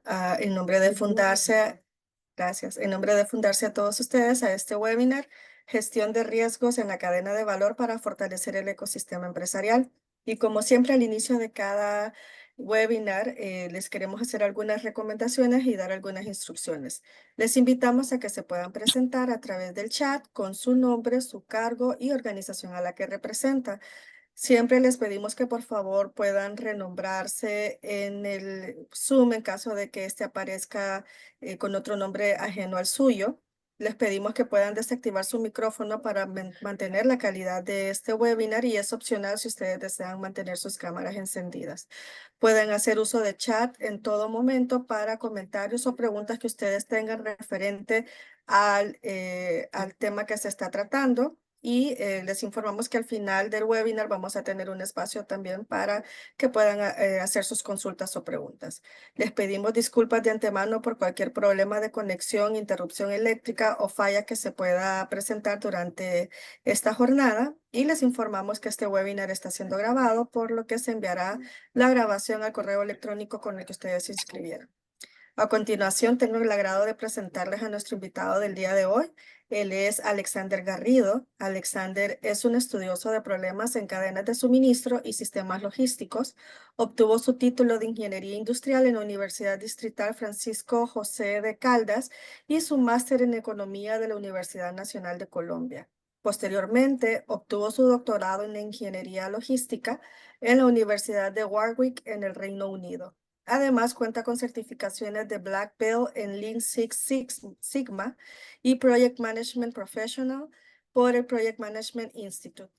En nombre de Fundarse, gracias. En nombre de Fundarse a todos ustedes a este webinar, Gestión de Riesgos en la Cadena de Valor para Fortalecer el Ecosistema Empresarial. Y como siempre, al inicio de cada webinar, les queremos hacer algunas recomendaciones y dar algunas instrucciones. Les invitamos a que se puedan presentar a través del chat con su nombre, su cargo y organización a la que representa. Siempre les pedimos que por favor puedan renombrarse en el Zoom en caso de que este aparezca con otro nombre ajeno al suyo. Les pedimos que puedan desactivar su micrófono para mantener la calidad de este webinar y es opcional si ustedes desean mantener sus cámaras encendidas. Pueden hacer uso de chat en todo momento para comentarios o preguntas que ustedes tengan referente al tema que se está tratando. Y les informamos que al final del webinar vamos a tener un espacio también para que puedan hacer sus consultas o preguntas. Les pedimos disculpas de antemano por cualquier problema de conexión, interrupción eléctrica o falla que se pueda presentar durante esta jornada. Y les informamos que este webinar está siendo grabado, por lo que se enviará la grabación al correo electrónico con el que ustedes se inscribieron. A continuación, tengo el agrado de presentarles a nuestro invitado del día de hoy. Él es Alexander Garrido. Alexander es un estudioso de problemas en cadenas de suministro y sistemas logísticos. Obtuvo su título de Ingeniería Industrial en la Universidad Distrital Francisco José de Caldas y su máster en Economía de la Universidad Nacional de Colombia. Posteriormente, obtuvo su doctorado en Ingeniería Logística en la Universidad de Warwick en el Reino Unido. Además, cuenta con certificaciones de Black Belt en Lean Six Sigma y Project Management Professional por el Project Management Institute.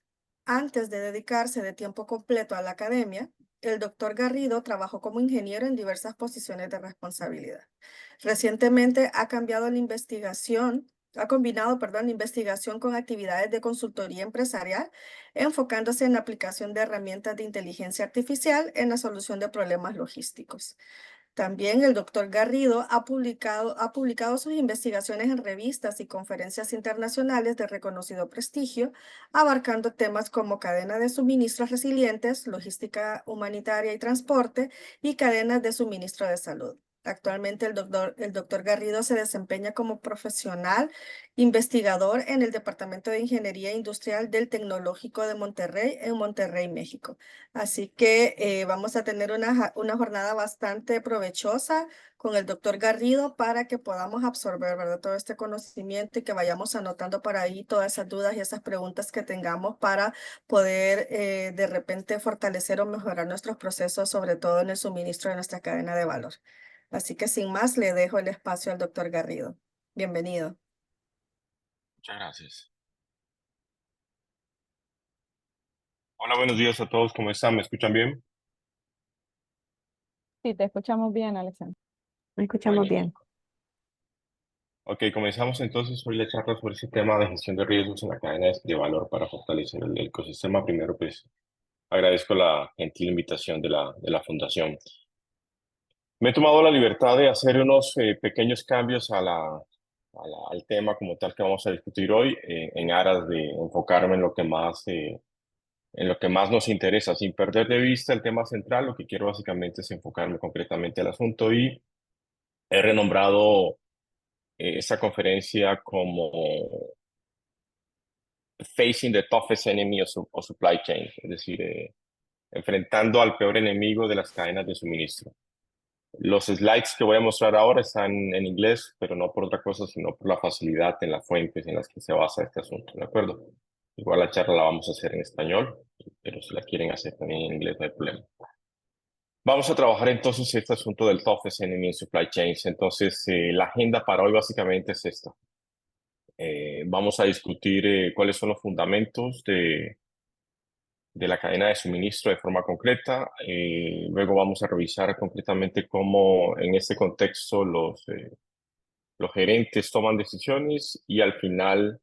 Antes de dedicarse de tiempo completo a la academia, el doctor Garrido trabajó como ingeniero en diversas posiciones de responsabilidad. Recientemente ha combinado la investigación con actividades de consultoría empresarial, enfocándose en la aplicación de herramientas de inteligencia artificial en la solución de problemas logísticos. También el doctor Garrido ha publicado sus investigaciones en revistas y conferencias internacionales de reconocido prestigio, abarcando temas como cadena de suministros resilientes, logística humanitaria y transporte, y cadenas de suministro de salud. Actualmente el doctor Garrido se desempeña como profesional investigador en el Departamento de Ingeniería Industrial del Tecnológico de Monterrey, en Monterrey, México. Así que vamos a tener una jornada bastante provechosa con el doctor Garrido para que podamos absorber, ¿verdad?, todo este conocimiento y que vayamos anotando por ahí todas esas dudas y esas preguntas que tengamos para poder de repente fortalecer o mejorar nuestros procesos, sobre todo en el suministro de nuestra cadena de valor. Así que sin más, le dejo el espacio al doctor Garrido. Bienvenido. Muchas gracias. Hola, buenos días a todos. ¿Cómo están? ¿Me escuchan bien? Sí, te escuchamos bien, Alexander. Me escuchamos bien. Magnífico. Ok, comenzamos entonces hoy la charla sobre ese tema de gestión de riesgos en la cadena de valor para fortalecer el ecosistema. Primero, pues, agradezco la gentil invitación de la Fundación. Me he tomado la libertad de hacer unos pequeños cambios al tema como tal que vamos a discutir hoy, en aras de enfocarme en lo que más nos interesa, sin perder de vista el tema central. Lo que quiero básicamente es enfocarme concretamente al asunto y he renombrado esta conferencia como Facing the Toughest Enemy of Supply Chain, es decir, enfrentando al peor enemigo de las cadenas de suministro. Los slides que voy a mostrar ahora están en inglés, pero no por otra cosa, sino por la facilidad en las fuentes en las que se basa este asunto, ¿de acuerdo? Igual la charla la vamos a hacer en español, pero si la quieren hacer también en inglés no hay problema. Vamos a trabajar entonces este asunto del toughest enemy in supply chains. Entonces, la agenda para hoy básicamente es esta. Vamos a discutir cuáles son los fundamentos de la cadena de suministro de forma concreta. Luego vamos a revisar concretamente cómo en este contexto los gerentes toman decisiones y al final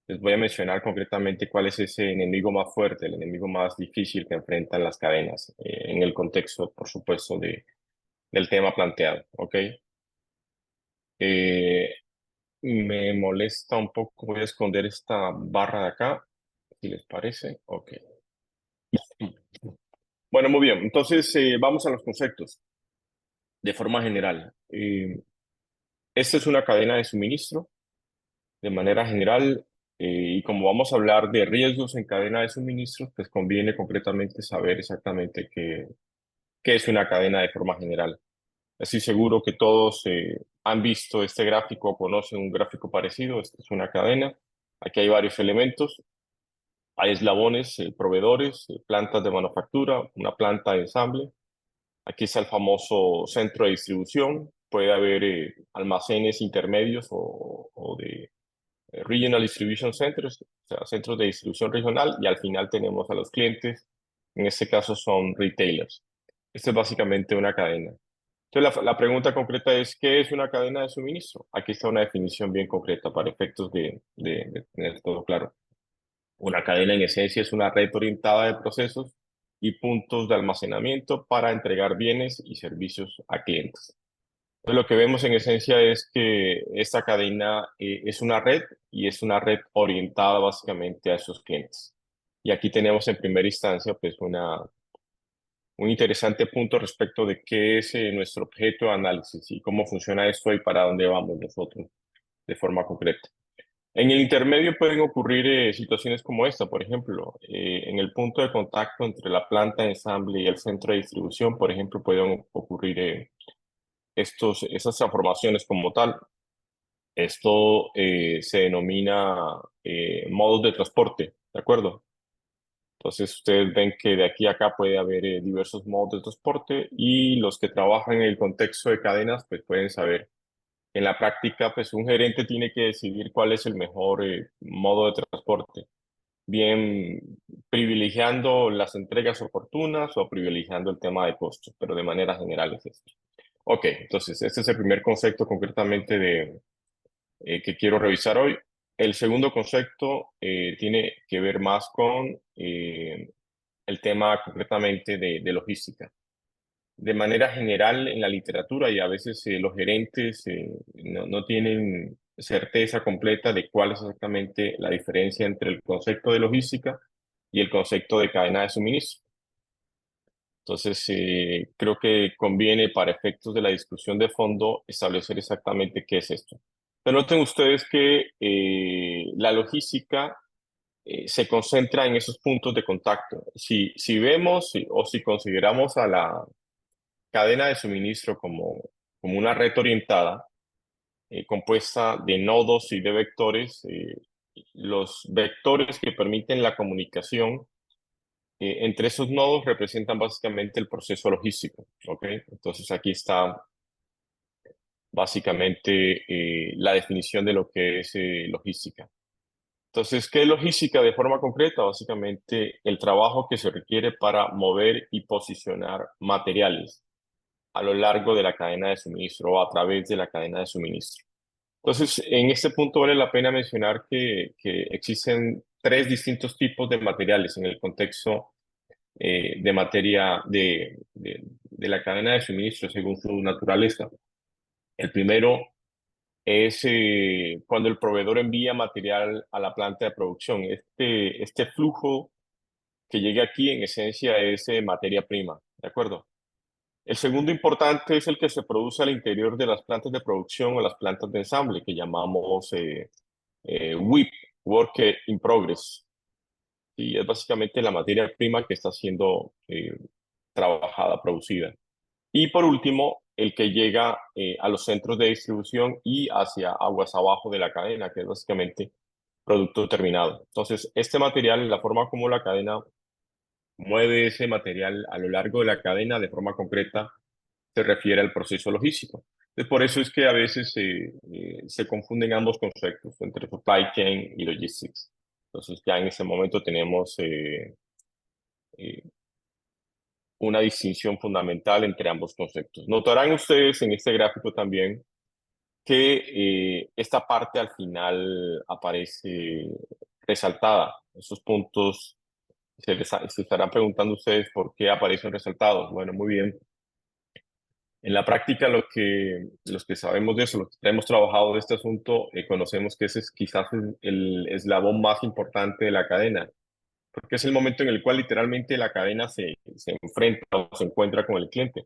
les voy a mencionar concretamente cuál es ese enemigo más fuerte, el enemigo más difícil que enfrentan las cadenas en el contexto, por supuesto, del tema planteado, ¿ok? Me molesta un poco, voy a esconder esta barra de acá, si les parece, ok. Bueno, muy bien, entonces vamos a los conceptos. de forma general. Esta es una cadena de suministro de manera general, y como vamos a hablar de riesgos en cadena de suministro, pues conviene concretamente saber exactamente qué es una cadena de forma general. Estoy seguro que todos han visto este gráfico o conocen un gráfico parecido. Esta es una cadena. Aquí hay varios elementos. Hay eslabones, proveedores, plantas de manufactura, una planta de ensamble. Aquí está el famoso centro de distribución. Puede haber almacenes intermedios o de Regional Distribution Centers, o sea, centros de distribución regional, y al final tenemos a los clientes. En este caso son retailers. Esto es básicamente una cadena. Entonces, la pregunta concreta es, ¿qué es una cadena de suministro? Aquí está una definición bien concreta para efectos de tener todo claro. Una cadena en esencia es una red orientada de procesos y puntos de almacenamiento para entregar bienes y servicios a clientes. Entonces, lo que vemos en esencia es que esta cadena es una red y es una red orientada básicamente a esos clientes. Y aquí tenemos en primera instancia pues un interesante punto respecto de qué es nuestro objeto de análisis y cómo funciona esto y para dónde vamos nosotros de forma concreta. En el intermedio pueden ocurrir situaciones como esta, por ejemplo, en el punto de contacto entre la planta de ensamble y el centro de distribución, por ejemplo, pueden ocurrir esas transformaciones como tal. Esto se denomina modos de transporte, ¿de acuerdo? Entonces ustedes ven que de aquí a acá puede haber diversos modos de transporte, y los que trabajan en el contexto de cadenas pues pueden saber. En la práctica pues un gerente tiene que decidir cuál es el mejor modo de transporte, bien privilegiando las entregas oportunas o privilegiando el tema de costos, pero de manera general es esto. Ok, entonces este es el primer concepto concretamente que quiero revisar hoy. El segundo concepto tiene que ver más con el tema concretamente de logística. De manera general, en la literatura, y a veces los gerentes no tienen certeza completa de cuál es exactamente la diferencia entre el concepto de logística y el concepto de cadena de suministro. Entonces, creo que conviene para efectos de la discusión de fondo establecer exactamente qué es esto. Pero noten ustedes que la logística se concentra en esos puntos de contacto. Si vemos o si consideramos a la cadena de suministro como una red orientada, compuesta de nodos y de vectores, los vectores que permiten la comunicación entre esos nodos representan básicamente el proceso logístico, ¿ok? Entonces aquí está básicamente la definición de lo que es logística. Entonces, ¿qué es logística de forma concreta? Básicamente el trabajo que se requiere para mover y posicionar materiales a lo largo de la cadena de suministro o a través de la cadena de suministro. Entonces, en este punto vale la pena mencionar que existen tres distintos tipos de materiales en el contexto de materia de la cadena de suministro según su naturaleza. El primero es cuando el proveedor envía material a la planta de producción. Este flujo que llega aquí en esencia es materia prima, ¿de acuerdo? El segundo importante es el que se produce al interior de las plantas de producción o las plantas de ensamble, que llamamos WIP, Work in Progress. Y es básicamente la materia prima que está siendo trabajada, producida. Y por último, el que llega a los centros de distribución y hacia aguas abajo de la cadena, que es básicamente producto terminado. Entonces, este material, la forma como la cadena mueve ese material a lo largo de la cadena de forma concreta, se refiere al proceso logístico. Entonces, por eso es que a veces se confunden ambos conceptos entre supply chain y logistics. Entonces, ya en ese momento tenemos eh, una distinción fundamental entre ambos conceptos. Notarán ustedes en este gráfico también que esta parte al final aparece resaltada. Esos puntos se estarán preguntando ustedes por qué aparecen resaltados. Bueno, muy bien. En la práctica, los que sabemos de eso, los que hemos trabajado de este asunto, conocemos que ese es quizás el eslabón más importante de la cadena, porque es el momento en el cual literalmente la cadena se enfrenta o se encuentra con el cliente.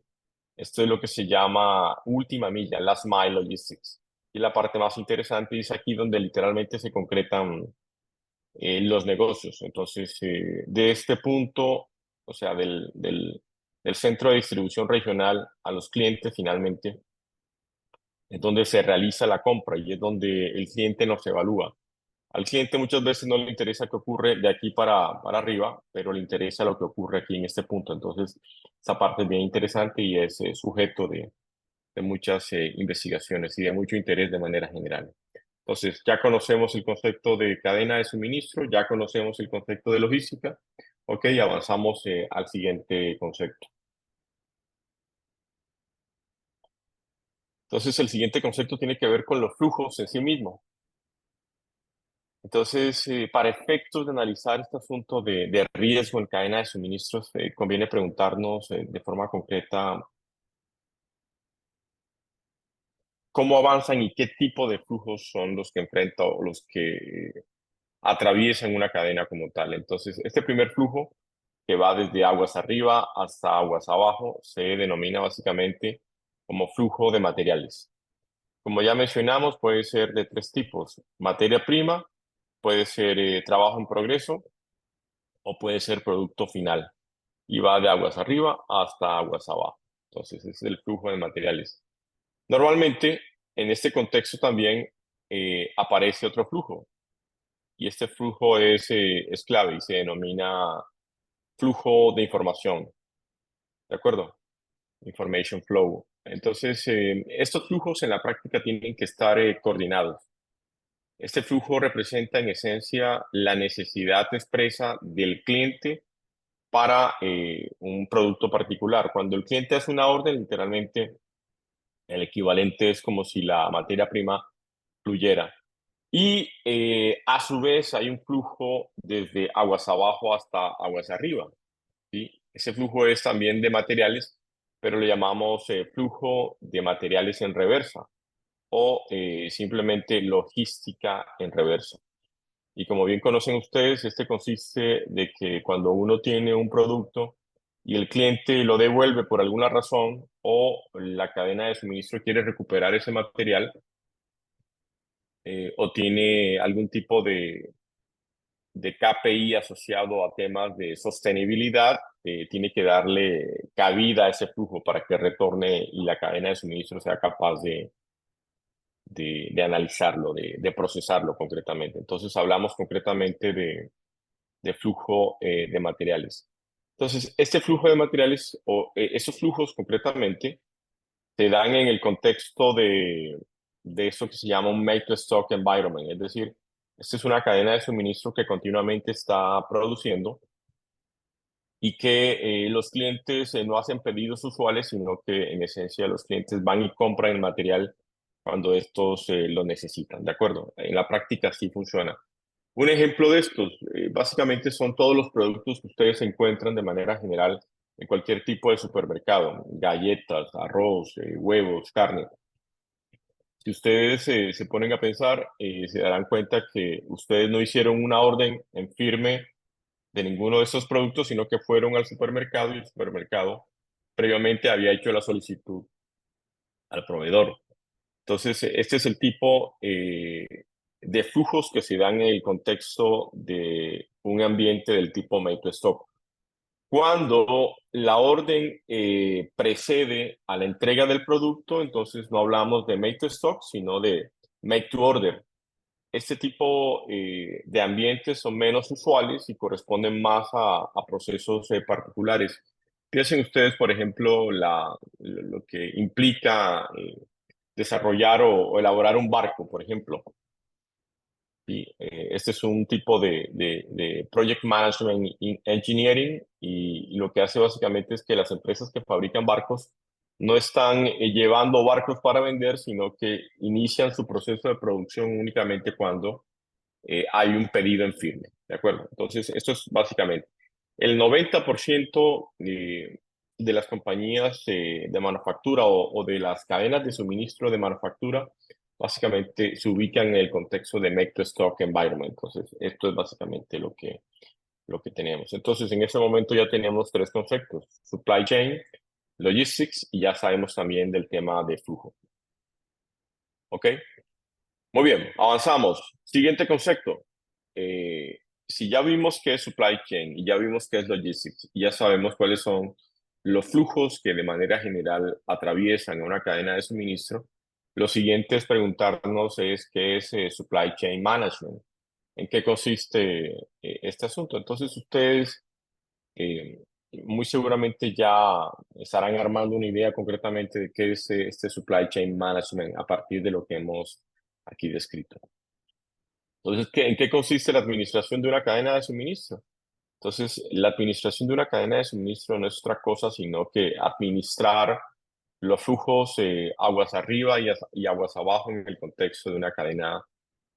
Esto es lo que se llama última milla, last mile logistics. Y la parte más interesante es aquí donde literalmente se concretan los negocios. Entonces, de este punto, o sea, del centro de distribución regional a los clientes finalmente, es donde se realiza la compra y es donde el cliente nos evalúa. Al cliente muchas veces no le interesa qué ocurre de aquí para arriba, pero le interesa lo que ocurre aquí en este punto. Entonces, esa parte es bien interesante y es sujeto de muchas investigaciones y de mucho interés de manera general. Entonces, ya conocemos el concepto de cadena de suministro, ya conocemos el concepto de logística. Ok, avanzamos al siguiente concepto. Entonces, el siguiente concepto tiene que ver con los flujos en sí mismos. Entonces, para efectos de analizar este asunto de riesgo en cadena de suministros, conviene preguntarnos de forma concreta cómo avanzan y qué tipo de flujos son los que enfrenta o los que atraviesan una cadena como tal. Entonces, este primer flujo, que va desde aguas arriba hasta aguas abajo, se denomina básicamente como flujo de materiales. Como ya mencionamos, puede ser de tres tipos: materia prima, puede ser trabajo en progreso o puede ser producto final. Y va de aguas arriba hasta aguas abajo. Entonces, ese es el flujo de materiales. Normalmente, en este contexto también aparece otro flujo, y este flujo es clave y se denomina flujo de información, ¿de acuerdo? Information flow. Entonces, estos flujos en la práctica tienen que estar coordinados. Este flujo representa en esencia la necesidad expresa del cliente para un producto particular. Cuando el cliente hace una orden, literalmente el equivalente es como si la materia prima fluyera. Y a su vez hay un flujo desde aguas abajo hasta aguas arriba, ¿sí? Ese flujo es también de materiales, pero le llamamos flujo de materiales en reversa o simplemente logística en reversa. Y como bien conocen ustedes, este consiste de que cuando uno tiene un producto y el cliente lo devuelve por alguna razón o la cadena de suministro quiere recuperar ese material, o tiene algún tipo de KPI asociado a temas de sostenibilidad, tiene que darle cabida a ese flujo para que retorne y la cadena de suministro sea capaz de analizarlo, de procesarlo concretamente. Entonces hablamos concretamente de flujo de materiales. Entonces, este flujo de materiales o esos flujos concretamente se dan en el contexto de eso que se llama un make-to-stock environment, es decir, esta es una cadena de suministro que continuamente está produciendo y que los clientes no hacen pedidos usuales, sino que en esencia los clientes van y compran el material cuando estos lo necesitan, ¿de acuerdo? En la práctica sí funciona. Un ejemplo de estos, básicamente son todos los productos que ustedes encuentran de manera general en cualquier tipo de supermercado: galletas, arroz, huevos, carne. Si ustedes se ponen a pensar, se darán cuenta que ustedes no hicieron una orden en firme de ninguno de esos productos, sino que fueron al supermercado y el supermercado previamente había hecho la solicitud al proveedor. Entonces, este es el tipo de flujos que se dan en el contexto de un ambiente del tipo make to stock. Cuando la orden precede a la entrega del producto, entonces no hablamos de make to stock, sino de make to order. Este tipo de ambientes son menos usuales y corresponden más a procesos particulares. Piensen ustedes, por ejemplo, lo que implica desarrollar o elaborar un barco, por ejemplo. Y, este es un tipo de Project Management Engineering, y lo que hace básicamente es que las empresas que fabrican barcos no están llevando barcos para vender, sino que inician su proceso de producción únicamente cuando hay un pedido en firme, ¿de acuerdo? Entonces, esto es básicamente el 90% de las compañías de manufactura o de las cadenas de suministro de manufactura básicamente se ubican en el contexto de make to stock environment. Entonces, esto es básicamente lo que tenemos. Entonces, en ese momento ya teníamos tres conceptos: supply chain, logistics y ya sabemos también del tema de flujo. ¿Ok? Muy bien, avanzamos. Siguiente concepto. Si ya vimos qué es supply chain y ya vimos qué es logistics y ya sabemos cuáles son los flujos que de manera general atraviesan una cadena de suministro, lo siguiente es preguntarnos es qué es supply chain management, en qué consiste este asunto. Entonces ustedes eh, muy seguramente ya estarán armando una idea concretamente de qué es este supply chain management a partir de lo que hemos aquí descrito. Entonces, ¿en qué consiste la administración de una cadena de suministro? Entonces, la administración de una cadena de suministro no es otra cosa sino que administrar los flujos aguas arriba y aguas abajo en el contexto de una cadena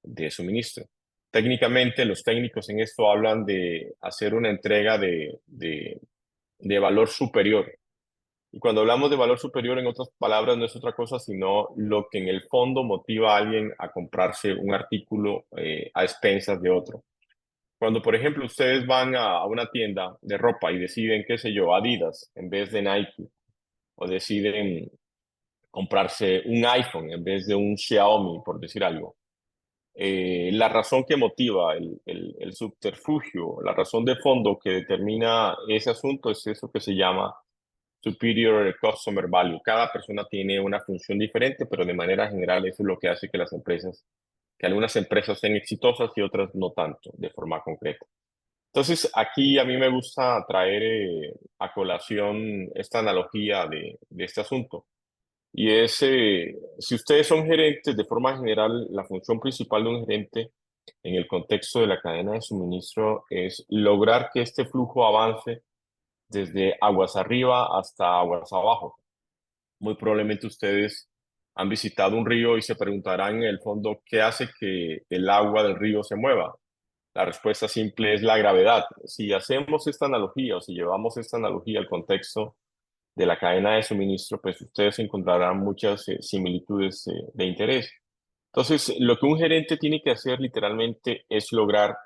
de suministro. Técnicamente, los técnicos en esto hablan de hacer una entrega de valor superior. Y cuando hablamos de valor superior, en otras palabras, no es otra cosa sino lo que en el fondo motiva a alguien a comprarse un artículo a expensas de otro. Cuando, por ejemplo, ustedes van a una tienda de ropa y deciden, qué sé yo, Adidas en vez de Nike, o deciden comprarse un iPhone en vez de un Xiaomi, por decir algo, la razón que motiva el subterfugio, la razón de fondo que determina ese asunto es eso que se llama Superior Customer Value. Cada persona tiene una función diferente, pero de manera general eso es lo que hace que algunas empresas sean exitosas y otras no tanto, de forma concreta. Entonces, aquí a mí me gusta traer a colación esta analogía de este asunto. Y es, si ustedes son gerentes, de forma general, la función principal de un gerente en el contexto de la cadena de suministro es lograr que este flujo avance desde aguas arriba hasta aguas abajo. Muy probablemente ustedes han visitado un río y se preguntarán en el fondo qué hace que el agua del río se mueva. La respuesta simple es la gravedad. Si hacemos esta analogía o si llevamos esta analogía al contexto de la cadena de suministro, pues ustedes encontrarán muchas similitudes de interés. Entonces, lo que un gerente tiene que hacer literalmente es lograr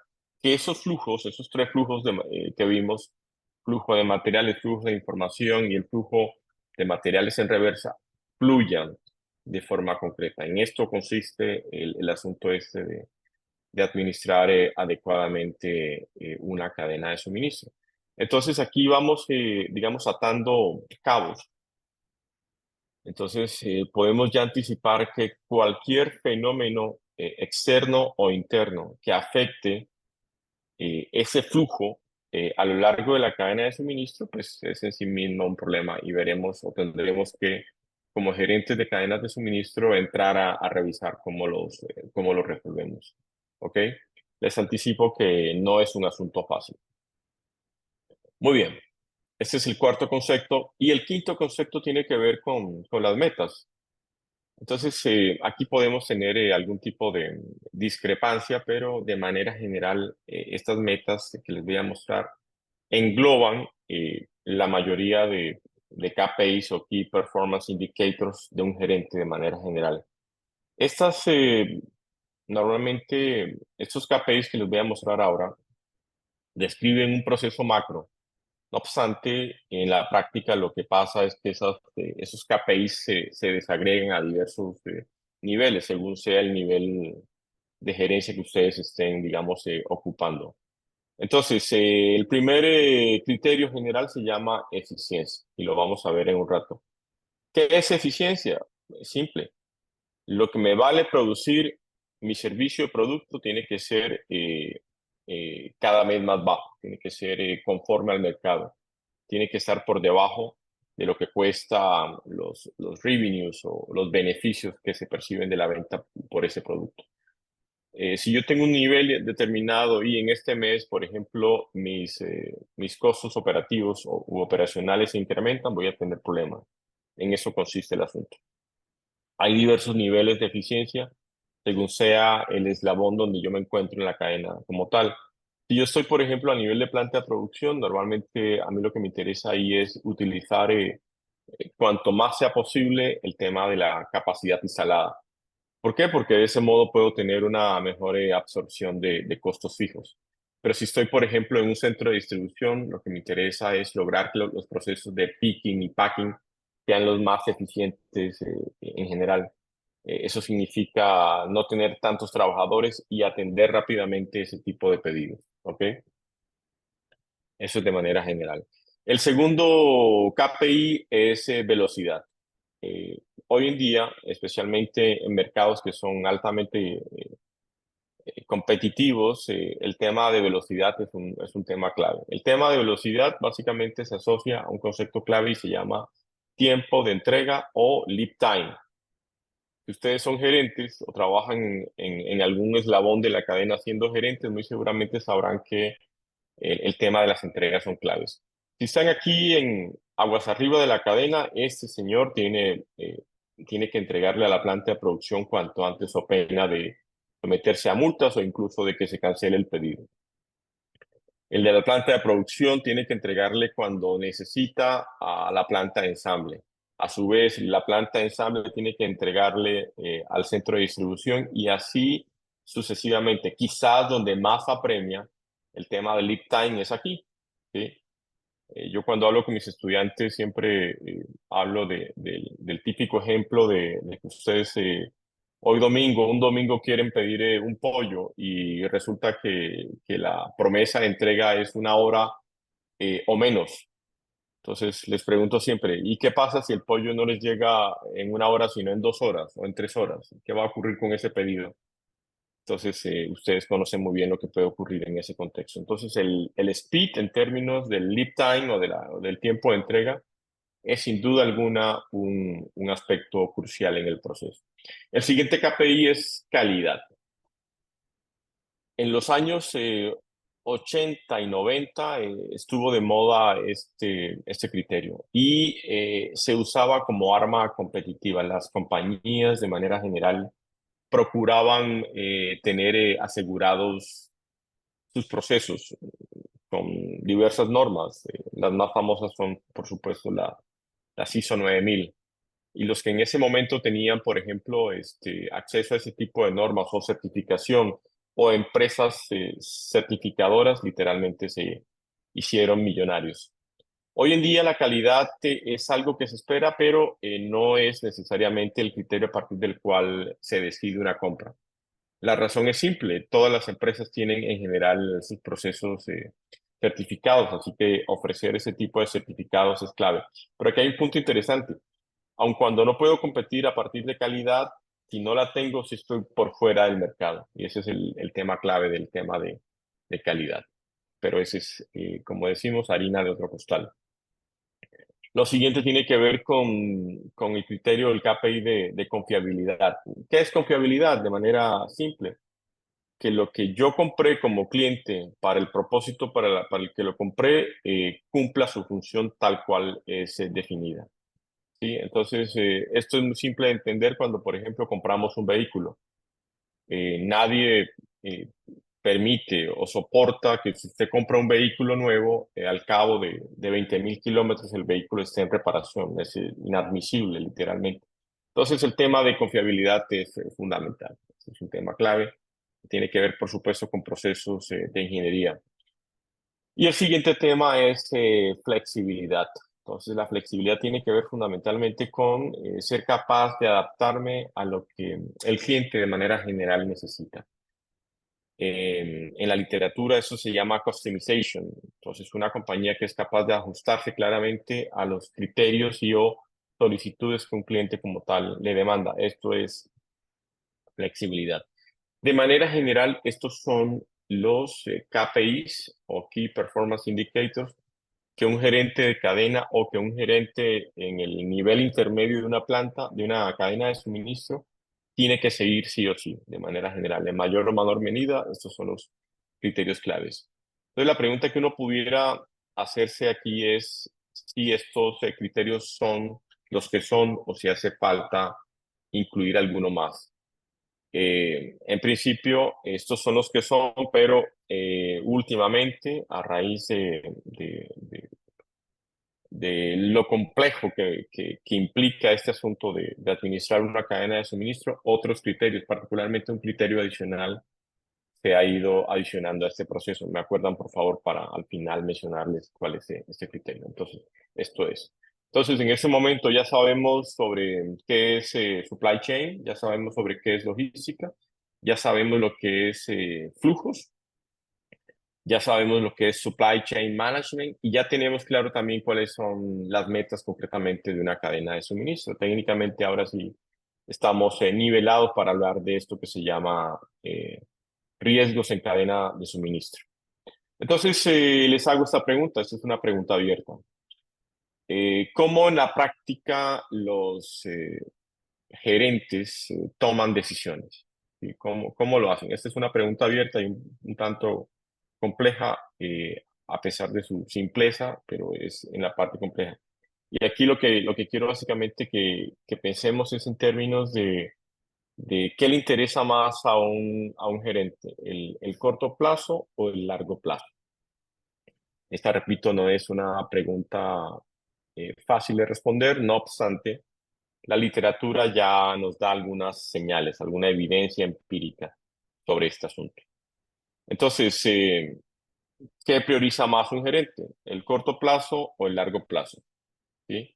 que esos flujos, esos tres flujos que vimos, flujo de materiales, flujo de información y el flujo de materiales en reversa, fluyan de forma concreta. En esto consiste el asunto este de administrar adecuadamente una cadena de suministro. Entonces, aquí vamos, digamos, atando cabos. Entonces, podemos ya anticipar que cualquier fenómeno externo o interno que afecte ese flujo a lo largo de la cadena de suministro, pues es en sí mismo un problema y veremos o tendremos que, como gerentes de cadenas de suministro, entrar a revisar cómo los resolvemos. ¿Ok? Les anticipo que no es un asunto fácil. Muy bien. Este es el cuarto concepto. Y el quinto concepto tiene que ver con las metas. Entonces, aquí podemos tener algún tipo de discrepancia, pero de manera general, estas metas que les voy a mostrar engloban la mayoría de KPIs o Key Performance Indicators de un gerente de manera general. Estas, normalmente, estos KPIs que les voy a mostrar ahora describen un proceso macro. No obstante, en la práctica lo que pasa es que esos KPIs se desagregan a diversos niveles, según sea el nivel de gerencia que ustedes estén, digamos, ocupando. Entonces, el primer criterio general se llama eficiencia y lo vamos a ver en un rato. ¿Qué es eficiencia? Es simple. Lo que me vale producir mi servicio o producto tiene que ser cada vez más bajo, tiene que ser conforme al mercado, tiene que estar por debajo de lo que cuesta los revenues o los beneficios que se perciben de la venta por ese producto. Si yo tengo un nivel determinado y en este mes, por ejemplo, mis costos operativos u operacionales se incrementan, voy a tener problemas. En eso consiste el asunto. Hay diversos niveles de eficiencia según sea el eslabón donde yo me encuentro en la cadena como tal. Si yo estoy, por ejemplo, a nivel de planta de producción, normalmente a mí lo que me interesa ahí es utilizar cuanto más sea posible el tema de la capacidad instalada. ¿Por qué? Porque de ese modo puedo tener una mejor absorción de costos fijos. Pero si estoy, por ejemplo, en un centro de distribución, lo que me interesa es lograr que los procesos de picking y packing sean los más eficientes en general. Eso significa no tener tantos trabajadores y atender rápidamente ese tipo de pedidos, ¿ok? Eso es de manera general. El segundo KPI es velocidad. Hoy en día, especialmente en mercados que son altamente competitivos, el tema de velocidad es un tema clave. El tema de velocidad básicamente se asocia a un concepto clave y se llama tiempo de entrega o lead time. Si ustedes son gerentes o trabajan en algún eslabón de la cadena siendo gerentes, muy seguramente sabrán que el tema de las entregas son claves. Si están aquí en aguas arriba de la cadena, este señor tiene que entregarle a la planta de producción cuanto antes o pena de someterse a multas o incluso de que se cancele el pedido. El de la planta de producción tiene que entregarle cuando necesita a la planta de ensamble. A su vez, la planta de ensamble tiene que entregarle al centro de distribución y así sucesivamente. Quizás donde más apremia el tema del lead time es aquí, ¿sí? Yo cuando hablo con mis estudiantes siempre hablo del típico ejemplo de que ustedes hoy domingo, un domingo quieren pedir un pollo y resulta que la promesa de entrega es una hora o menos. Entonces les pregunto siempre, ¿y qué pasa si el pollo no les llega en una hora, sino en 2 horas o en 3 horas? ¿Qué va a ocurrir con ese pedido? Entonces, ustedes conocen muy bien lo que puede ocurrir en ese contexto. Entonces, el speed en términos del lead time o del tiempo de entrega es sin duda alguna un aspecto crucial en el proceso. El siguiente KPI es calidad. En los años 80 y 90 estuvo de moda este criterio y se usaba como arma competitiva. Las compañías de manera general procuraban tener asegurados sus procesos con diversas normas. Las más famosas son, por supuesto, la ISO 9000. Y los que en ese momento tenían, por ejemplo, acceso a ese tipo de normas o certificación o empresas certificadoras, literalmente se hicieron millonarios. Hoy en día la calidad es algo que se espera, pero no es necesariamente el criterio a partir del cual se decide una compra. La razón es simple, todas las empresas tienen en general sus procesos certificados, así que ofrecer ese tipo de certificados es clave. Pero aquí hay un punto interesante, aun cuando no puedo competir a partir de calidad, si no la tengo, si estoy por fuera del mercado. Y ese es el tema clave del tema de calidad. Pero ese es, como decimos, harina de otro costal. Lo siguiente tiene que ver con el criterio del KPI de confiabilidad. ¿Qué es confiabilidad? De manera simple, que lo que yo compré como cliente para el propósito para el que lo compré cumpla su función tal cual es definida. ¿Sí? Entonces, esto es muy simple de entender cuando, por ejemplo, compramos un vehículo. Nadie permite o soporta que si usted compra un vehículo nuevo, al cabo de 20.000 kilómetros el vehículo esté en reparación. Es inadmisible, literalmente. Entonces, el tema de confiabilidad es fundamental. Es un tema clave. Tiene que ver, por supuesto, con procesos de ingeniería. Y el siguiente tema es flexibilidad. Entonces, la flexibilidad tiene que ver fundamentalmente con ser capaz de adaptarme a lo que el cliente de manera general necesita. En la literatura eso se llama customization. Entonces, una compañía que es capaz de ajustarse claramente a los criterios y o solicitudes que un cliente como tal le demanda. Esto es flexibilidad. De manera general, estos son los KPIs o Key Performance Indicators que un gerente de cadena o que un gerente en el nivel intermedio de una planta, de una cadena de suministro, tiene que seguir sí o sí, de manera general. En mayor o menor medida, estos son los criterios claves. Entonces, la pregunta que uno pudiera hacerse aquí es si estos criterios son los que son o si hace falta incluir alguno más. En principio, estos son los que son, pero últimamente, a raíz de lo complejo que implica este asunto de administrar una cadena de suministro, otros criterios, particularmente un criterio adicional, se ha ido adicionando a este proceso. ¿Me acuerdan, por favor, para al final mencionarles cuál es este criterio? Entonces, esto es. Entonces, en ese momento ya sabemos sobre qué es supply chain, ya sabemos sobre qué es logística, ya sabemos lo que es flujos, ya sabemos lo que es supply chain management y ya tenemos claro también cuáles son las metas concretamente de una cadena de suministro. Técnicamente ahora sí estamos nivelados para hablar de esto que se llama riesgos en cadena de suministro. Entonces, les hago esta pregunta, esta es una pregunta abierta. ¿Cómo en la práctica los gerentes toman decisiones? ¿Sí? ¿Cómo lo hacen? Esta es una pregunta abierta y un tanto compleja, a pesar de su simpleza, pero es en la parte compleja. Y aquí lo que quiero básicamente que pensemos es en términos de qué le interesa más a un gerente, el corto plazo o el largo plazo. Esta, repito, no es una pregunta fácil de responder, no obstante, la literatura ya nos da algunas señales, alguna evidencia empírica sobre este asunto. Entonces, ¿qué prioriza más un gerente? ¿El corto plazo o el largo plazo? ¿Sí?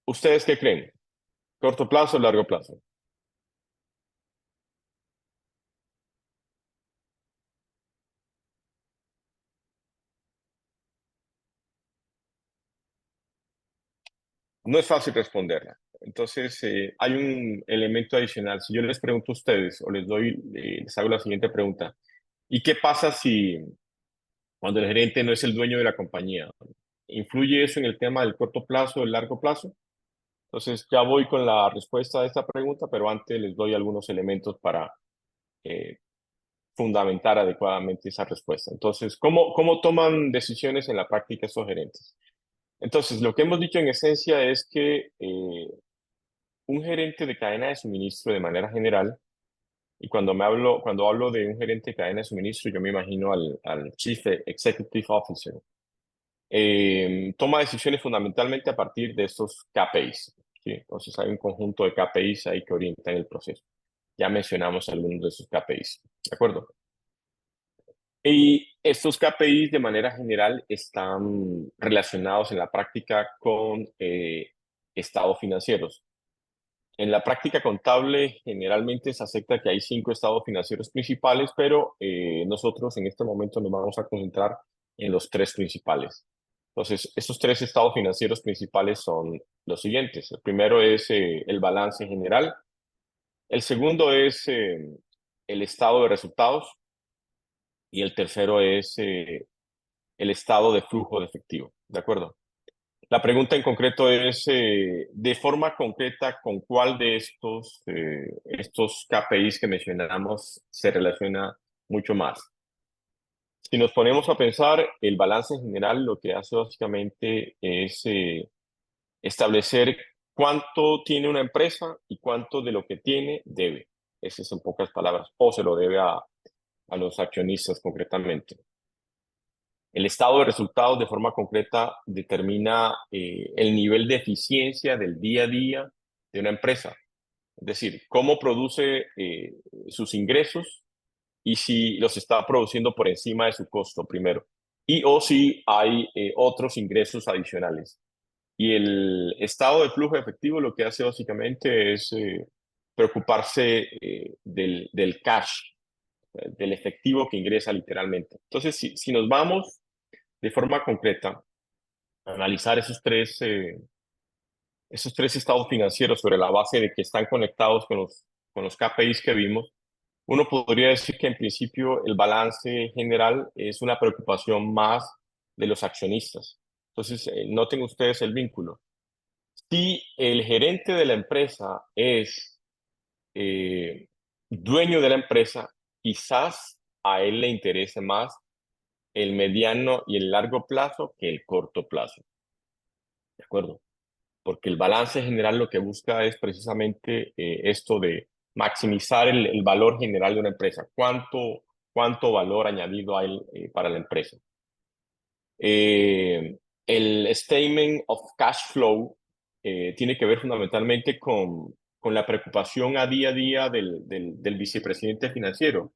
¿Ustedes qué creen? ¿Corto plazo o largo plazo? No es fácil responderla. Entonces, hay un elemento adicional. Si yo les pregunto a ustedes o les hago la siguiente pregunta, ¿y qué pasa si cuando el gerente no es el dueño de la compañía? ¿Influye eso en el tema del corto plazo o el largo plazo? Entonces, ya voy con la respuesta a esta pregunta, pero antes les doy algunos elementos para eh, fundamentar adecuadamente esa respuesta. Entonces, ¿cómo toman decisiones en la práctica estos gerentes? Entonces, lo que hemos dicho en esencia es que un gerente de cadena de suministro de manera general, y cuando hablo de un gerente de cadena de suministro, yo me imagino al Chief Executive Officer, toma decisiones fundamentalmente a partir de estos KPIs. ¿Sí? Entonces hay un conjunto de KPIs ahí que orientan el proceso. Ya mencionamos algunos de esos KPIs. ¿De acuerdo? Y estos KPIs de manera general están relacionados en la práctica con estados financieros. En la práctica contable generalmente se acepta que hay 5 estados financieros principales, pero nosotros en este momento nos vamos a concentrar en los 3 principales. Entonces, estos 3 estados financieros principales son los siguientes. El primero es el balance general. El segundo es el estado de resultados. Y el tercero es el estado de flujo de efectivo. ¿De acuerdo? La pregunta en concreto es, de forma concreta, ¿con cuál de estos KPIs que mencionamos se relaciona mucho más? Si nos ponemos a pensar, el balance en general lo que hace básicamente es establecer cuánto tiene una empresa y cuánto de lo que tiene debe. Ese es en pocas palabras, o se lo debe a los accionistas concretamente. El estado de resultados de forma concreta determina el nivel de eficiencia del día a día de una empresa. Es decir, cómo produce sus ingresos y si los está produciendo por encima de su costo primero. Y o si hay otros ingresos adicionales. Y el estado de flujo efectivo lo que hace básicamente es preocuparse del cash, del efectivo que ingresa literalmente. Entonces, si nos vamos de forma concreta, analizar esos tres estados financieros sobre la base de que están conectados con los KPIs que vimos, uno podría decir que en principio el balance general es una preocupación más de los accionistas. Entonces, noten ustedes el vínculo. Si el gerente de la empresa es dueño de la empresa, quizás a él le interese más el mediano y el largo plazo que el corto plazo. ¿De acuerdo? Porque el balance general lo que busca es precisamente esto de maximizar el valor general de una empresa. ¿Cuánto valor añadido hay para la empresa? El Statement of Cash Flow tiene que ver fundamentalmente con la preocupación a día del vicepresidente financiero,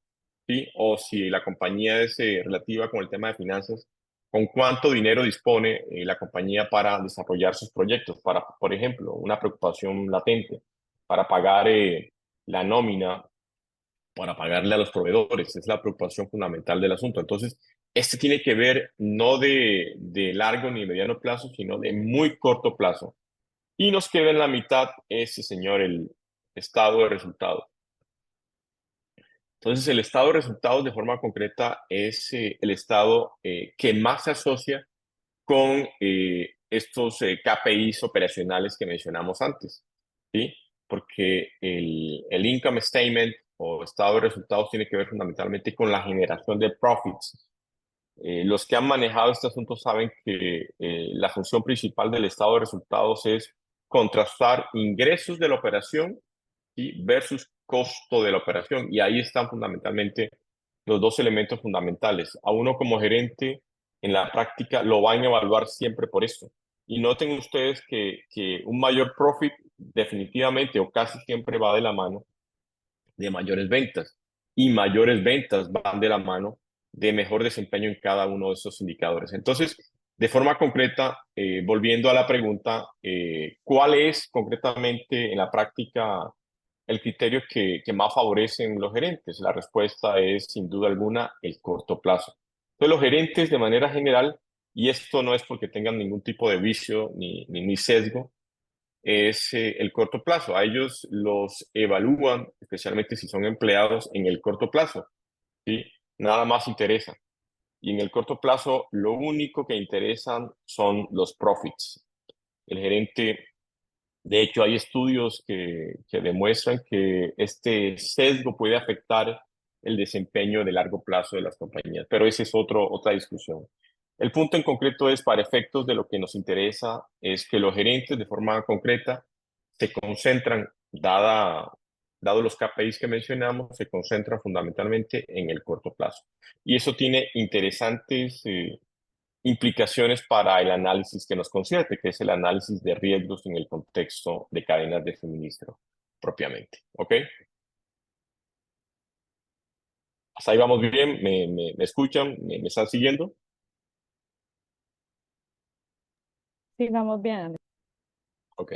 ¿sí? O si la compañía es relativa con el tema de finanzas, con cuánto dinero dispone la compañía para desarrollar sus proyectos, para, por ejemplo, una preocupación latente, para pagar la nómina, para pagarle a los proveedores. Es la preocupación fundamental del asunto. Entonces, este tiene que ver no de largo ni mediano plazo, sino de muy corto plazo. Y nos queda en la mitad ese, señor, el estado de resultados. Entonces, el estado de resultados de forma concreta es el estado que más se asocia con estos KPIs operacionales que mencionamos antes, ¿sí? Porque el income statement o estado de resultados tiene que ver fundamentalmente con la generación de profits. Los que han manejado este asunto saben que la función principal del estado de resultados es contrastar ingresos de la operación y versus costo de la operación. Y ahí están fundamentalmente los dos elementos fundamentales. A uno como gerente, en la práctica, lo van a evaluar siempre por esto. Y noten ustedes que un mayor profit definitivamente o casi siempre va de la mano de mayores ventas. Y mayores ventas van de la mano de mejor desempeño en cada uno de esos indicadores. Entonces, de forma concreta, volviendo a la pregunta, ¿cuál es concretamente en la práctica el criterio que más favorecen los gerentes? La respuesta es, sin duda alguna, el corto plazo. Entonces, los gerentes, de manera general, y esto no es porque tengan ningún tipo de vicio ni sesgo, es el corto plazo. A ellos los evalúan, especialmente si son empleados, en el corto plazo, ¿sí? Nada más interesa. Y en el corto plazo, lo único que interesan son los profits. El gerente, de hecho, hay estudios que demuestran que este sesgo puede afectar el desempeño de largo plazo de las compañías, pero esa es otra discusión. El punto en concreto es, para efectos de lo que nos interesa, es que los gerentes de forma concreta se concentran, dado los KPIs que mencionamos, se concentran fundamentalmente en el corto plazo. Y eso tiene interesantes implicaciones para el análisis que nos concierne, que es el análisis de riesgos en el contexto de cadenas de suministro propiamente. ¿Ok? Hasta ahí vamos bien, me escuchan, me están siguiendo. Sí, vamos bien, Alex. Ok,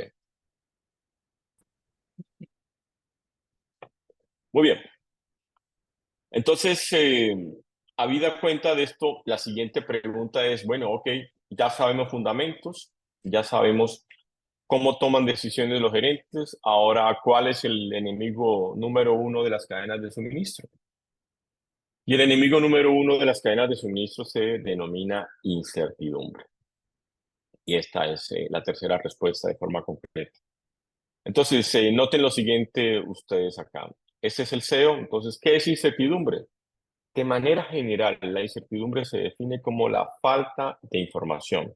muy bien. Entonces, habida cuenta de esto, la siguiente pregunta es, bueno, ok, ya sabemos fundamentos, ya sabemos cómo toman decisiones los gerentes, ahora, ¿cuál es el enemigo número uno de las cadenas de suministro? Y el enemigo número uno de las cadenas de suministro se denomina incertidumbre. Y esta es la tercera respuesta de forma completa. Entonces, noten lo siguiente ustedes acá. Este es el SEO. Entonces, ¿qué es incertidumbre? De manera general, la incertidumbre se define como la falta de información.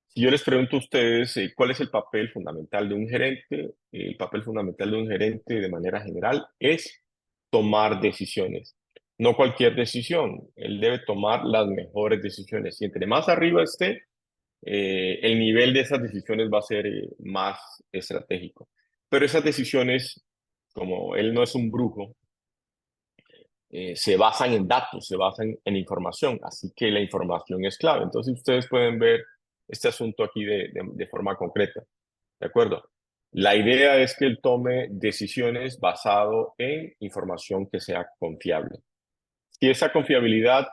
Si yo les pregunto a ustedes cuál es el papel fundamental de un gerente, el papel fundamental de un gerente de manera general es tomar decisiones. No cualquier decisión, él debe tomar las mejores decisiones. Y entre más arriba esté, el nivel de esas decisiones va a ser más estratégico. Pero esas decisiones, como él no es un brujo, se basan en datos, se basan en información, así que la información es clave. Entonces ustedes pueden ver este asunto aquí de forma concreta, ¿de acuerdo? La idea es que él tome decisiones basado en información que sea confiable. Si esa confiabilidad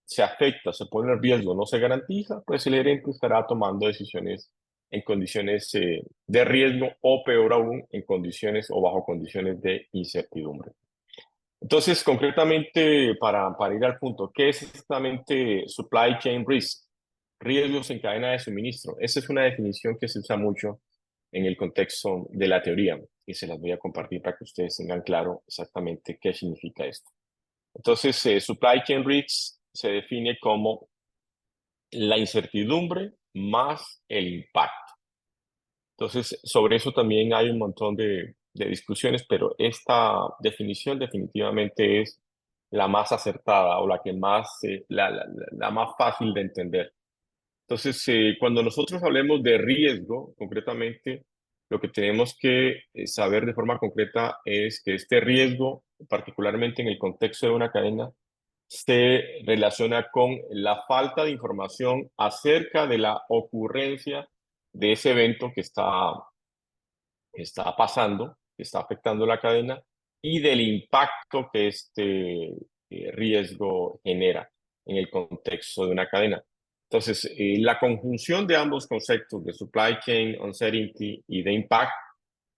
se afecta, se pone en riesgo, no se garantiza, pues el gerente estará tomando decisiones en condiciones de riesgo o peor aún, en condiciones o bajo condiciones de incertidumbre. Entonces, concretamente, para ir al punto, ¿qué es exactamente supply chain risk? Riesgos en cadena de suministro. Esa es una definición que se usa mucho en el contexto de la teoría y se las voy a compartir para que ustedes tengan claro exactamente qué significa esto. Entonces, supply chain risk se define como la incertidumbre más el impacto. Entonces, sobre eso también hay un montón de discusiones, pero esta definición definitivamente es la más acertada o la que más, la más fácil de entender. Entonces, cuando nosotros hablemos de riesgo, concretamente, lo que tenemos que saber de forma concreta es que este riesgo, particularmente en el contexto de una cadena, se relaciona con la falta de información acerca de la ocurrencia de ese evento que está pasando, que está afectando la cadena y del impacto que este riesgo genera en el contexto de una cadena. Entonces, la conjunción de ambos conceptos de supply chain uncertainty y de impact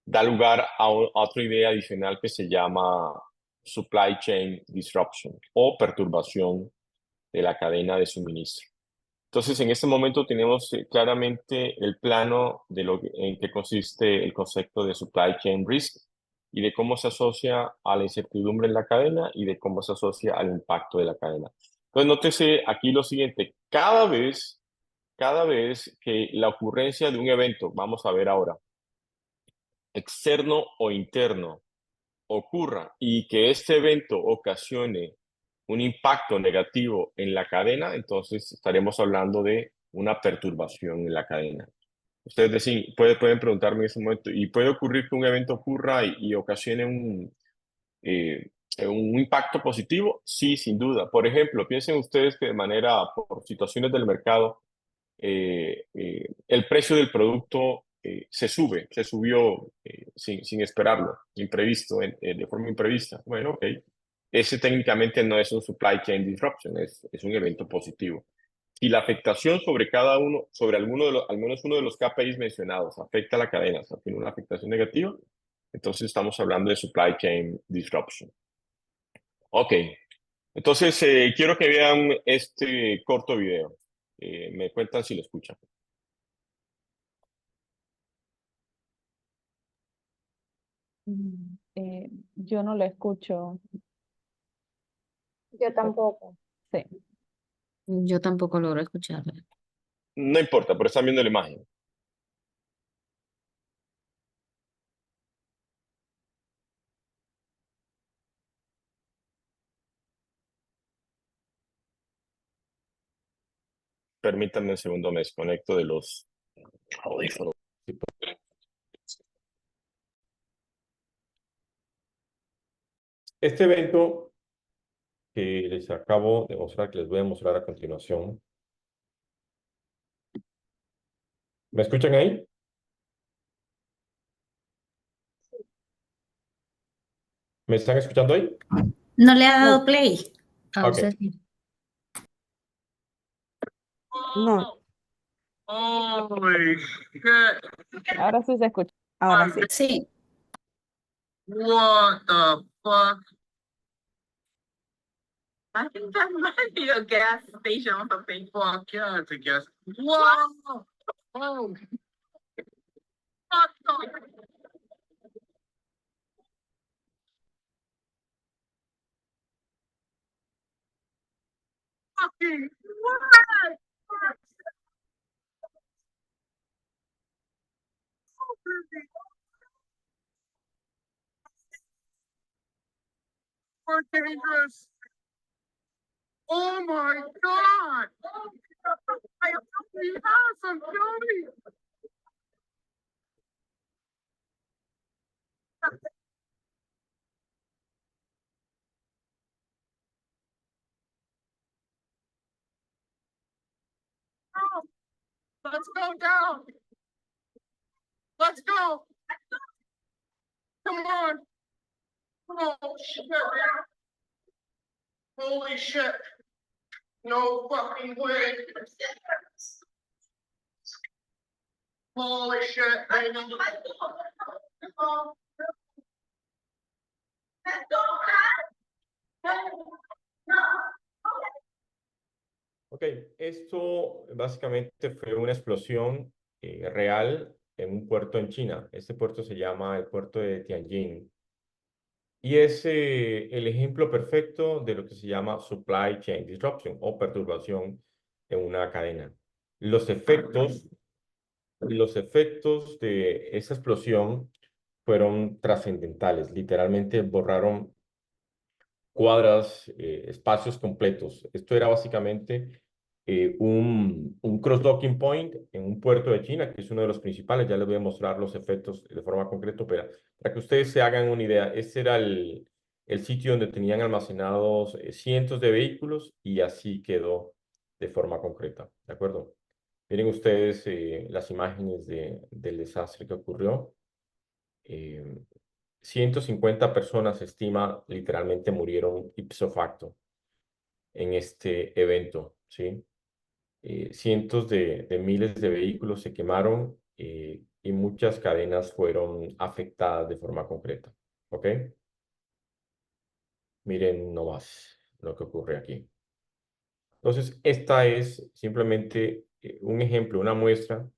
da lugar a otra idea adicional que se llama supply chain disruption o perturbación de la cadena de suministro. Entonces, en este momento tenemos claramente el plano de en que consiste el concepto de supply chain risk y de cómo se asocia a la incertidumbre en la cadena y de cómo se asocia al impacto de la cadena. Entonces, nótese aquí lo siguiente, cada vez que la ocurrencia de un evento, vamos a ver ahora, externo o interno, ocurra y que este evento ocasione un impacto negativo en la cadena, entonces estaremos hablando de una perturbación en la cadena. Ustedes deciden, pueden preguntarme en ese momento, ¿y puede ocurrir que un evento ocurra y ocasione un impacto positivo? Sí, sin duda. Por ejemplo, piensen ustedes que de manera, por situaciones del mercado, el precio del producto se subió sin esperarlo, imprevisto, de forma imprevista. Bueno, ok. Ese técnicamente no es un supply chain disruption, es un evento positivo. Si la afectación sobre al menos uno de los KPIs mencionados afecta a la cadena, o sea, tiene una afectación negativa, entonces estamos hablando de supply chain disruption. Ok, entonces quiero que vean este corto video. Me cuentan si lo escuchan. Yo no lo escucho. Yo tampoco. Sí. Yo tampoco logro escucharla. No importa, pero están viendo la imagen. Permítanme un segundo, me desconecto de los audífonos. Este evento que les acabo de mostrar, que les voy a mostrar a continuación. ¿Me escuchan ahí? ¿Me están escuchando ahí? No le ha dado play. Ah, Ok. usted sí. No, Holy shit. Ahora sí se escucha. ahora sí. Sí. What the fuck? I think that might be a gas station or something. Fuck yeah, it's a gas. Whoa! Oh! What the? Fucking what? We're dangerous. Oh my god! I have something awesome, Joey! Let's go down! Let's go! Come on! Oh shit! Holy shit! No fucking way! Holy shit! I know. Ok, esto básicamente fue una explosión real en un puerto en China. Este puerto se llama el puerto de Tianjin. Y es el ejemplo perfecto de lo que se llama supply chain disruption o perturbación en una cadena. Los efectos de esa explosión fueron trascendentales. Literalmente borraron cuadras, espacios completos. Esto era básicamente un cross-docking point en un puerto de China, que es uno de los principales. Ya les voy a mostrar los efectos de forma concreta, pero para que ustedes se hagan una idea, ese era el sitio donde tenían almacenados cientos de vehículos y así quedó de forma concreta, ¿de acuerdo? Miren ustedes las imágenes del desastre que ocurrió. 150 personas, se estima, literalmente murieron ipso facto en este evento, ¿sí? Cientos de miles de vehículos se quemaron y muchas cadenas fueron afectadas de forma concreta, ¿ok? Miren nomás lo que ocurre aquí. Entonces, esta es simplemente un ejemplo, una muestra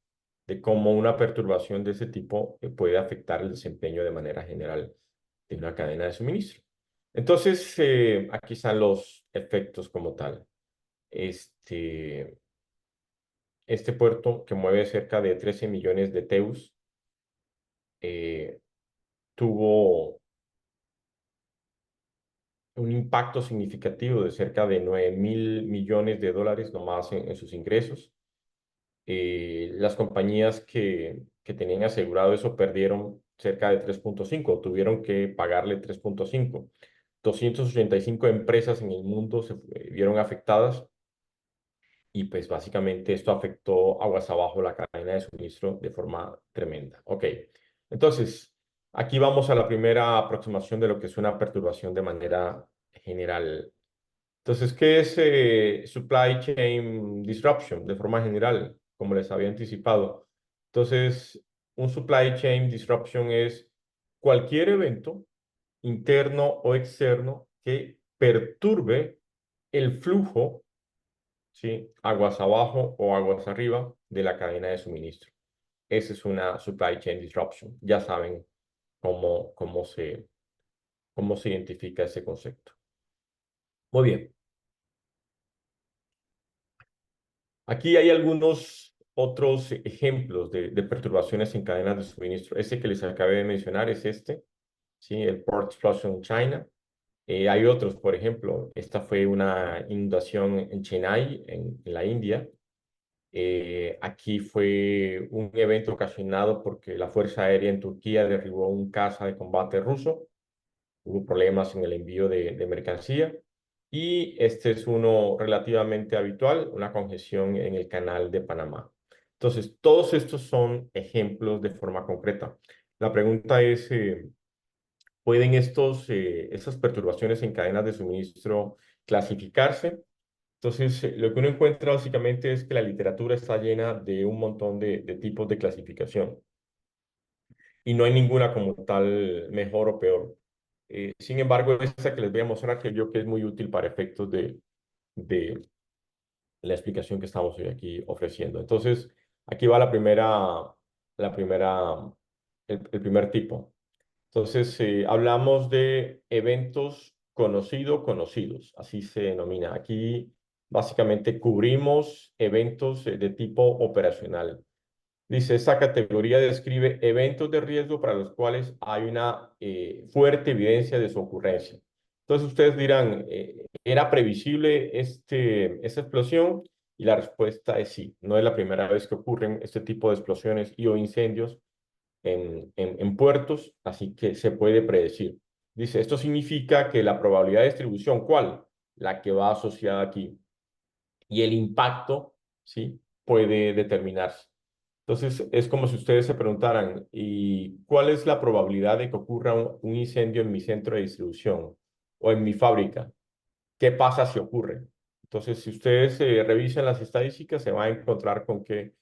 de cómo una perturbación de ese tipo puede afectar el desempeño de manera general de una cadena de suministro. Entonces, aquí están los efectos como tal. Este puerto que mueve cerca de 13 millones de TEUs tuvo un impacto significativo de cerca de 9.000 millones de dólares nomás en sus ingresos. Las compañías que tenían asegurado eso perdieron cerca de 3.5, tuvieron que pagarle 3.5. 285 empresas en el mundo se vieron afectadas y pues básicamente esto afectó aguas abajo la cadena de suministro de forma tremenda. Ok, entonces aquí vamos a la primera aproximación de lo que es una perturbación de manera general. Entonces, ¿qué es supply chain disruption de forma general? Como les había anticipado. Entonces, un supply chain disruption es cualquier evento interno o externo que perturbe el flujo, ¿sí? Aguas abajo o aguas arriba de la cadena de suministro. Esa es una supply chain disruption. Ya saben cómo se identifica ese concepto. Muy bien. Aquí hay algunos otros ejemplos de perturbaciones en cadenas de suministro. Este que les acabé de mencionar es este, ¿sí? El Port Explosion en China. Hay otros, por ejemplo, esta fue una inundación en Chennai, en la India. Aquí fue un evento ocasionado porque la Fuerza Aérea en Turquía derribó un caza de combate ruso. Hubo problemas en el envío de mercancía. Y este es uno relativamente habitual, una congestión en el canal de Panamá. Entonces, todos estos son ejemplos de forma concreta. La pregunta es, ¿pueden estas perturbaciones en cadenas de suministro clasificarse? Entonces, lo que uno encuentra básicamente es que la literatura está llena de un montón de tipos de clasificación y no hay ninguna como tal mejor o peor. Sin embargo, esta que les voy a mostrar creo que es muy útil para efectos de la explicación que estamos hoy aquí ofreciendo. Entonces, aquí va el primer tipo. Entonces, hablamos de eventos conocidos, así se denomina. Aquí, básicamente, cubrimos eventos de tipo operacional. Dice, esta categoría describe eventos de riesgo para los cuales hay una fuerte evidencia de su ocurrencia. Entonces ustedes dirán, ¿era previsible esta explosión? Y la respuesta es sí. No es la primera vez que ocurren este tipo de explosiones y o incendios en puertos, así que se puede predecir. Dice, esto significa que la probabilidad de distribución, ¿cuál? La que va asociada aquí. Y el impacto, ¿sí? Puede determinarse. Entonces, es como si ustedes se preguntaran, ¿y cuál es la probabilidad de que ocurra un incendio en mi centro de distribución o en mi fábrica? ¿Qué pasa si ocurre? Entonces, si ustedes revisan las estadísticas, se van a encontrar con que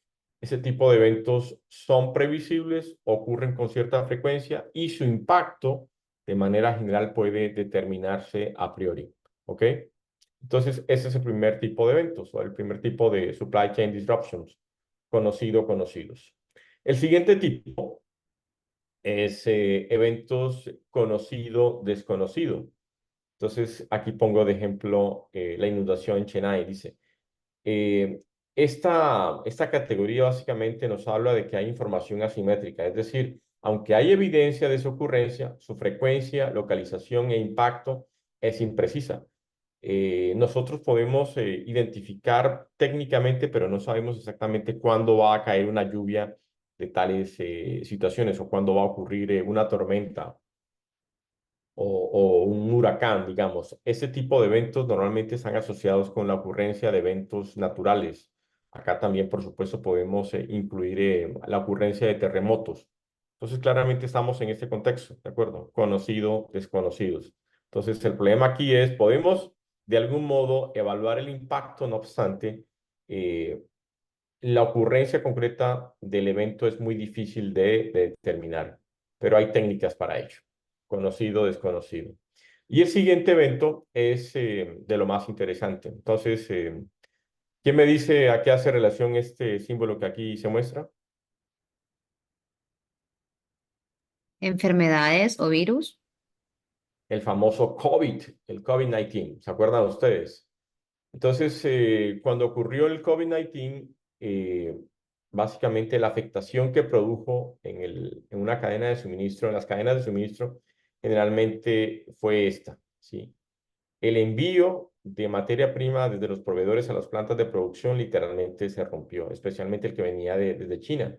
ese tipo de eventos son previsibles, ocurren con cierta frecuencia y su impacto de manera general puede determinarse a priori. ¿Ok? Entonces, ese es el primer tipo de eventos o el primer tipo de supply chain disruptions, conocidos. El siguiente tipo es eventos conocido-desconocido. Entonces, aquí pongo de ejemplo la inundación en Chennai. Dice, esta categoría básicamente nos habla de que hay información asimétrica, es decir, aunque hay evidencia de su ocurrencia, su frecuencia, localización e impacto es imprecisa. Nosotros podemos identificar técnicamente, pero no sabemos exactamente cuándo va a caer una lluvia de tales situaciones o cuándo va a ocurrir una tormenta o un huracán, digamos. Ese tipo de eventos normalmente están asociados con la ocurrencia de eventos naturales. Acá también, por supuesto, podemos incluir la ocurrencia de terremotos. Entonces, claramente estamos en este contexto, ¿de acuerdo? Conocido, desconocidos. Entonces, el problema aquí es, podemos de algún modo evaluar el impacto, no obstante, la ocurrencia concreta del evento es muy difícil de determinar, pero hay técnicas para ello, conocido, desconocido. Y el siguiente evento es de lo más interesante. Entonces, ¿quién me dice a qué hace relación este símbolo que aquí se muestra? Enfermedades o virus. El famoso COVID, el COVID-19. ¿Se acuerdan ustedes? Entonces, cuando ocurrió el COVID-19, básicamente la afectación que produjo en una cadena de suministro, en las cadenas de suministro, generalmente fue esta, ¿sí? El envío de materia prima desde los proveedores a las plantas de producción literalmente se rompió, especialmente el que venía desde China.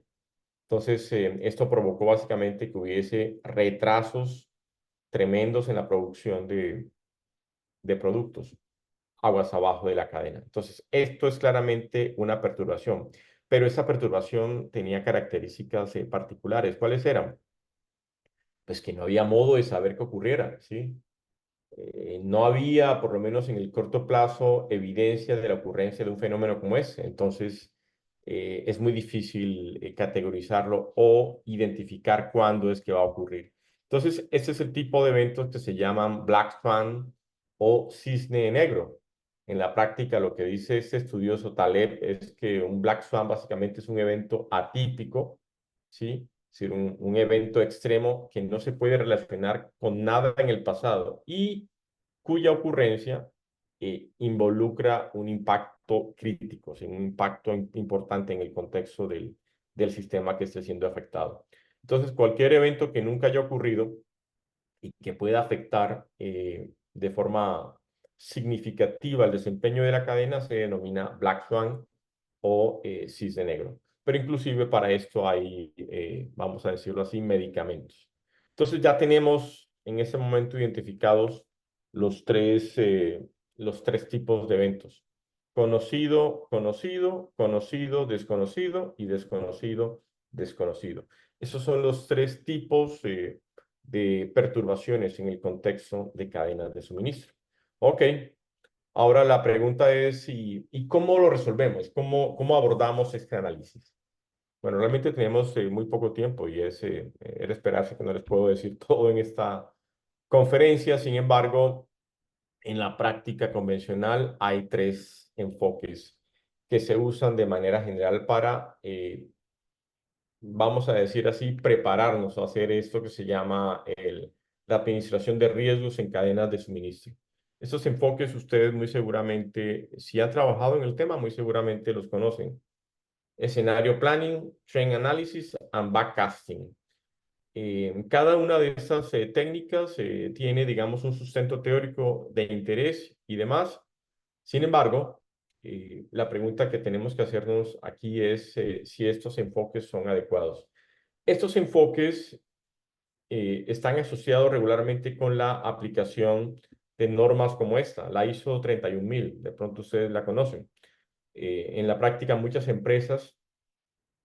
Entonces, esto provocó básicamente que hubiese retrasos tremendos en la producción de productos aguas abajo de la cadena. Entonces, esto es claramente una perturbación, pero esa perturbación tenía características particulares. ¿Cuáles eran? Pues que no había modo de saber qué ocurriera, ¿sí? No había, por lo menos en el corto plazo, evidencia de la ocurrencia de un fenómeno como ese. Entonces, es muy difícil categorizarlo o identificar cuándo es que va a ocurrir. Entonces, este es el tipo de eventos que se llaman Black Swan o cisne negro. En la práctica, lo que dice este estudioso Taleb es que un Black Swan básicamente es un evento atípico, ¿sí? Es decir, un evento extremo que no se puede relacionar con nada en el pasado y cuya ocurrencia involucra un impacto crítico, o sea, un impacto importante en el contexto del sistema que esté siendo afectado. Entonces, cualquier evento que nunca haya ocurrido y que pueda afectar de forma significativa el desempeño de la cadena se denomina Black Swan o cisne negro. Pero inclusive para esto hay, vamos a decirlo así, medicamentos. Entonces ya tenemos en ese momento identificados los tres tipos de eventos. Conocido, conocido, conocido, desconocido y desconocido, desconocido. Esos son los tres tipos de perturbaciones en el contexto de cadenas de suministro. Ok, ahora la pregunta es, ¿y cómo lo resolvemos? ¿Cómo abordamos este análisis? Bueno, realmente tenemos muy poco tiempo y era esperarse que no les puedo decir todo en esta conferencia. Sin embargo, en la práctica convencional hay tres enfoques que se usan de manera general para, vamos a decir así, prepararnos a hacer esto que se llama la administración de riesgos en cadenas de suministro. Estos enfoques ustedes muy seguramente, si han trabajado en el tema, muy seguramente los conocen. Escenario planning, trend analysis and backcasting. Cada una de estas técnicas tiene, digamos, un sustento teórico de interés y demás. Sin embargo, la pregunta que tenemos que hacernos aquí es si estos enfoques son adecuados. Estos enfoques están asociados regularmente con la aplicación de normas como esta, la ISO 31000. De pronto ustedes la conocen. En la práctica, muchas empresas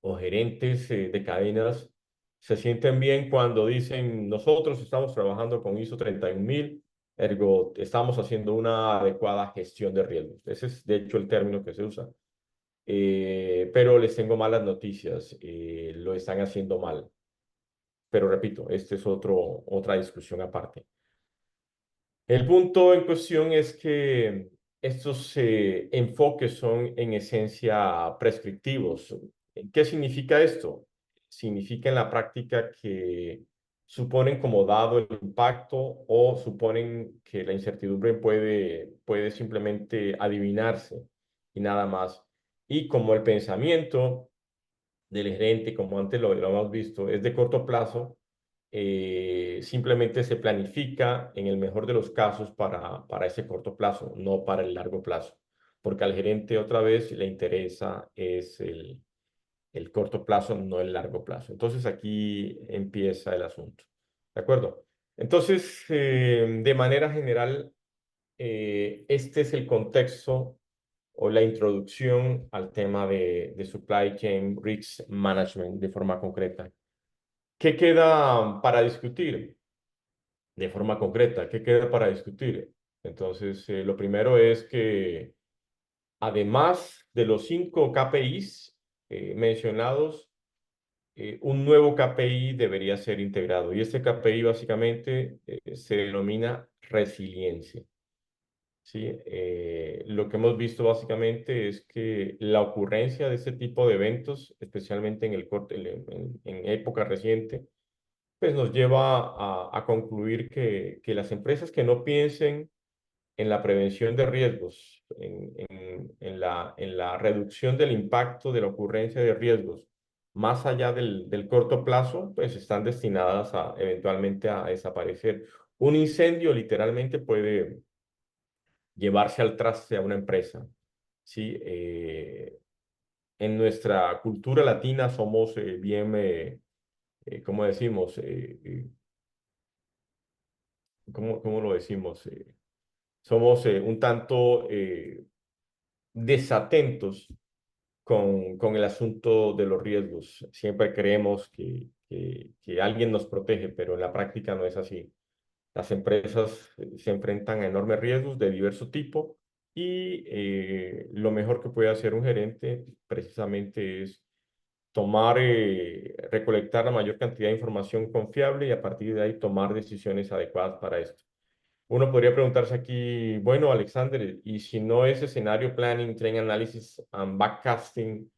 o gerentes de cadenas se sienten bien cuando dicen, nosotros estamos trabajando con ISO 31000, ergo estamos haciendo una adecuada gestión de riesgos. Ese es, de hecho, el término que se usa. Pero les tengo malas noticias, lo están haciendo mal. Pero repito, este es otra discusión aparte. El punto en cuestión es que estos enfoques son en esencia prescriptivos. ¿Qué significa esto? Significa en la práctica que suponen como dado el impacto o suponen que la incertidumbre puede simplemente adivinarse y nada más. Y como el pensamiento del gerente, como antes lo hemos visto, es de corto plazo, simplemente se planifica en el mejor de los casos para ese corto plazo, no para el largo plazo, porque al gerente otra vez le interesa es el corto plazo, no el largo plazo. Entonces aquí empieza el asunto. ¿De acuerdo? Entonces, de manera general, este es el contexto o la introducción al tema de Supply Chain Risk Management de forma concreta. ¿Qué queda para discutir? De forma concreta, ¿qué queda para discutir? Entonces, lo primero es que además de los 5 KPIs mencionados, un nuevo KPI debería ser integrado. Y este KPI básicamente se denomina resiliencia. ¿Sí? Lo que hemos visto básicamente es que la ocurrencia de este tipo de eventos, especialmente en el corte, en época reciente, pues nos lleva a concluir que las empresas que no piensen en la prevención de riesgos, en la reducción del impacto de la ocurrencia de riesgos, más allá del corto plazo, pues están destinadas a eventualmente a desaparecer. Un incendio literalmente puede llevarse al traste a una empresa. ¿Sí? En nuestra cultura latina somos bien, ¿cómo decimos? ¿Cómo lo decimos? Somos un tanto desatentos con el asunto de los riesgos. Siempre creemos que alguien nos protege, pero en la práctica no es así. Las empresas se enfrentan a enormes riesgos de diverso tipo y lo mejor que puede hacer un gerente precisamente es tomar, recolectar la mayor cantidad de información confiable y a partir de ahí tomar decisiones adecuadas para esto. Uno podría preguntarse aquí, bueno, Alexander, y si no es escenario planning, trend analysis and backcasting,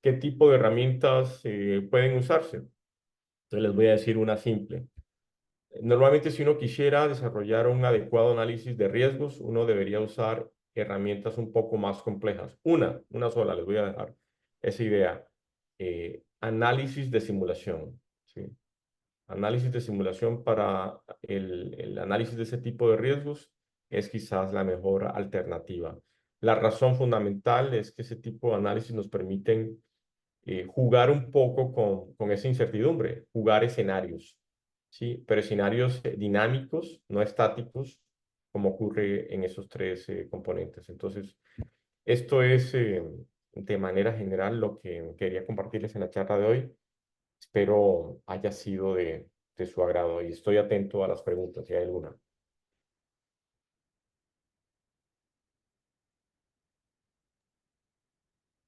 ¿qué tipo de herramientas pueden usarse? Entonces les voy a decir una simple. Normalmente, si uno quisiera desarrollar un adecuado análisis de riesgos, uno debería usar herramientas un poco más complejas. Una sola, les voy a dejar esa idea. Análisis de simulación. ¿Sí? Análisis de simulación para el análisis de ese tipo de riesgos es quizás la mejor alternativa. La razón fundamental es que ese tipo de análisis nos permiten jugar un poco con esa incertidumbre, jugar escenarios, ¿sí? Pero escenarios dinámicos, no estáticos, como ocurre en esos 3 componentes. Entonces, esto es de manera general lo que quería compartirles en la charla de hoy. Espero haya sido de su agrado y estoy atento a las preguntas, si hay alguna.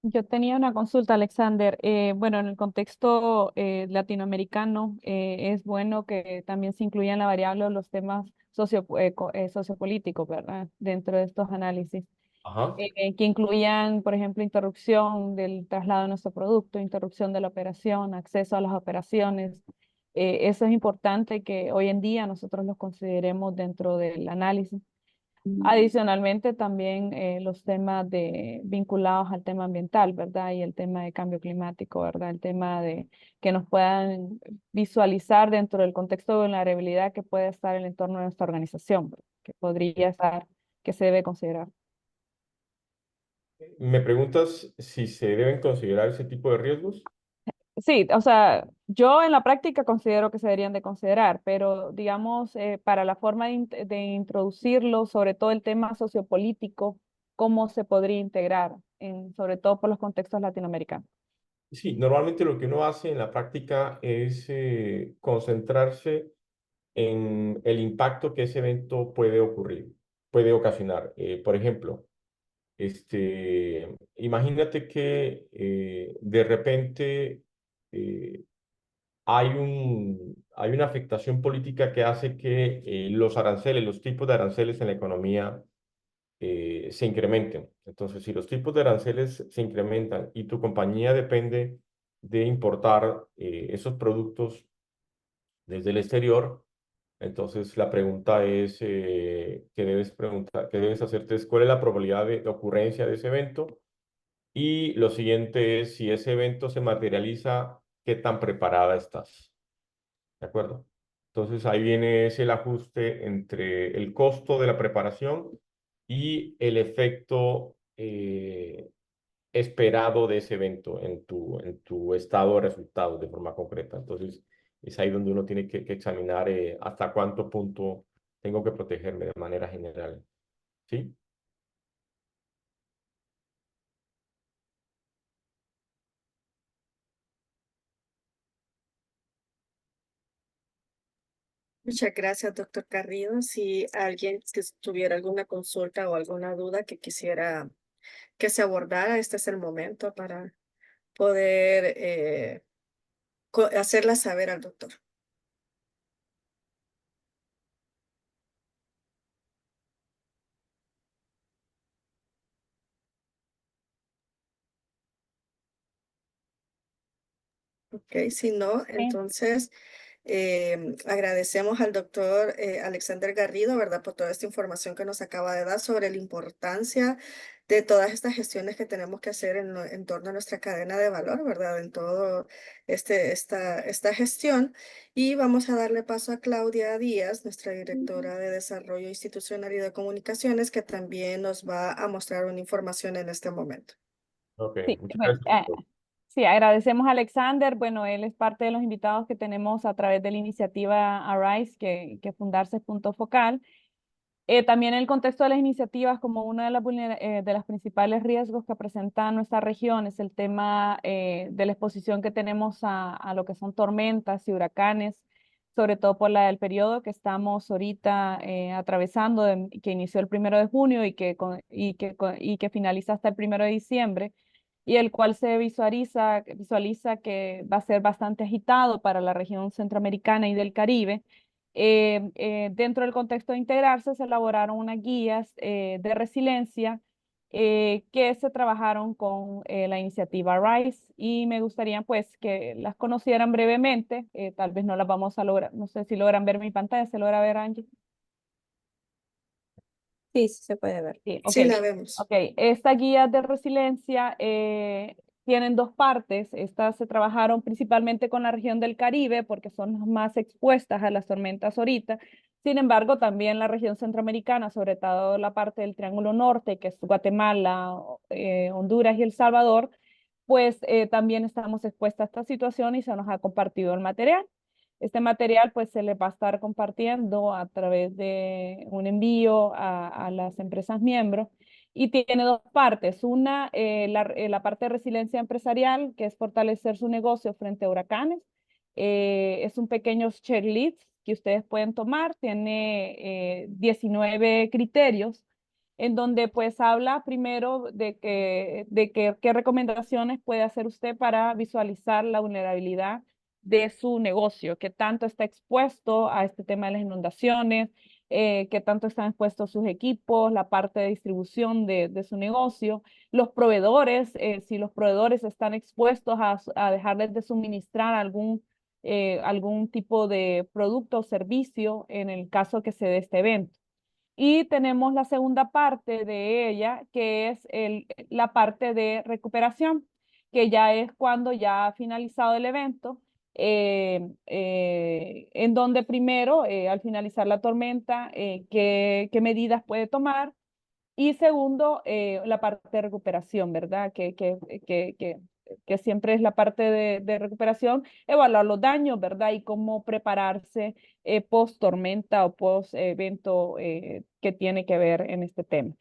Yo tenía una consulta, Alexander. Bueno, en el contexto latinoamericano es bueno que también se incluyan la variable de los temas sociopolíticos, ¿verdad? Dentro de estos análisis. Ajá. Que incluyan, por ejemplo, interrupción del traslado de nuestro producto, interrupción de la operación, acceso a las operaciones. Eso es importante que hoy en día nosotros los consideremos dentro del análisis. Adicionalmente, también los temas vinculados al tema ambiental, ¿verdad? Y el tema de cambio climático, ¿verdad? El tema de que nos puedan visualizar dentro del contexto de vulnerabilidad que puede estar en el entorno de nuestra organización, ¿verdad? Que podría estar, que se debe considerar. ¿Me preguntas si se deben considerar ese tipo de riesgos? Sí, o sea, yo en la práctica considero que se deberían de considerar, pero digamos, para la forma de introducirlo, sobre todo el tema sociopolítico, ¿cómo se podría integrar, sobre todo por los contextos latinoamericanos? Sí, normalmente lo que uno hace en la práctica es concentrarse en el impacto que ese evento puede ocurrir, puede ocasionar. Por ejemplo, imagínate que de repente eh, hay una afectación política que hace que los aranceles, los tipos de aranceles en la economía se incrementen. Entonces, si los tipos de aranceles se incrementan y tu compañía depende de importar esos productos desde el exterior, entonces la pregunta es que debes hacerte es cuál es la probabilidad de ocurrencia de ese evento y lo siguiente es si ese evento se materializa, ¿qué tan preparada estás? ¿De acuerdo? Entonces ahí viene ese el ajuste entre el costo de la preparación y el efecto esperado de ese evento en tu estado de resultados de forma concreta. Entonces, Es ahí donde uno tiene que examinar hasta cuánto punto tengo que protegerme de manera general. ¿Sí? Muchas gracias, doctor Carrillo. Si alguien que tuviera alguna consulta o alguna duda que quisiera que se abordara, este es el momento para poder hacerla saber al doctor. Ok, si no, entonces agradecemos al doctor Alexander Garrido, ¿verdad? Por toda esta información que nos acaba de dar sobre la importancia de todas estas gestiones que tenemos que hacer en torno a nuestra cadena de valor, ¿verdad? En todo esta gestión. Y vamos a darle paso a Claudia Díaz, nuestra directora de Desarrollo Institucional y de Comunicaciones, que también nos va a mostrar una información en este momento. Ok, Sí, muchas bueno, gracias. sí, agradecemos a Alexander. Bueno, él es parte de los invitados que tenemos a través de la iniciativa Arise, que Fundarse es punto focal. También en el contexto de las iniciativas, como una de de las principales riesgos que presenta nuestra región es el tema de la exposición que tenemos a lo que son tormentas y huracanes, sobre todo por el periodo que estamos ahorita atravesando, que inició el 1 de junio y que finaliza hasta el 1 de diciembre, y el cual se visualiza que va a ser bastante agitado para la región centroamericana y del Caribe. Dentro del contexto de integrarse, se elaboraron unas guías de resiliencia que se trabajaron con la iniciativa RISE, y me gustaría pues que las conocieran brevemente. Tal vez no las vamos a lograr, no sé si logran ver mi pantalla. ¿Se logra ver, Angie? Sí, sí se puede ver. Sí, Sí, ok. la vemos. Ok, esta guía de resiliencia tienen dos partes. Estas se trabajaron principalmente con la región del Caribe porque son las más expuestas a las tormentas ahorita. Sin embargo, también la región centroamericana, sobre todo la parte del Triángulo Norte, que es Guatemala, Honduras y El Salvador, pues también estamos expuestas a esta situación y se nos ha compartido el material. Este material pues se le va a estar compartiendo a través de un envío a las empresas miembros, y tiene dos partes. Una, la parte de resiliencia empresarial, que es fortalecer su negocio frente a huracanes. Es un pequeño checklist que ustedes pueden tomar. Tiene 19 criterios en donde pues habla primero qué recomendaciones puede hacer usted para visualizar la vulnerabilidad de su negocio, qué tanto está expuesto a este tema de las inundaciones, qué tanto están expuestos sus equipos, la parte de distribución de su negocio, los proveedores, si los proveedores están expuestos a dejarles de suministrar algún tipo de producto o servicio en el caso que se dé este evento. Y tenemos la segunda parte de ella, que es la parte de recuperación, que ya es cuando ya ha finalizado el evento, en donde primero, al finalizar la tormenta, qué medidas puede tomar, y segundo, la parte de recuperación, ¿verdad? Que siempre es la parte de recuperación, evaluar los daños, ¿verdad? Y cómo prepararse post tormenta o post evento que tiene que ver en este tema.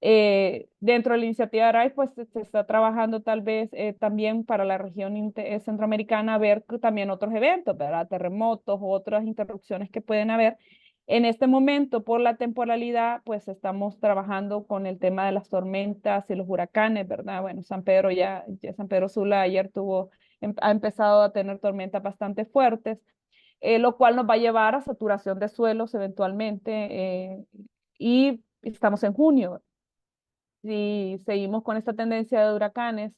Dentro de la iniciativa RISE, pues se está trabajando tal vez también para la región centroamericana, ver también otros eventos, ¿verdad? Terremotos u otras interrupciones que pueden haber. En este momento, por la temporalidad, pues estamos trabajando con el tema de las tormentas y los huracanes, ¿verdad? Bueno, San Pedro San Pedro Sula ayer ha empezado a tener tormentas bastante fuertes, lo cual nos va a llevar a saturación de suelos eventualmente, y estamos en junio. Si seguimos con esta tendencia de huracanes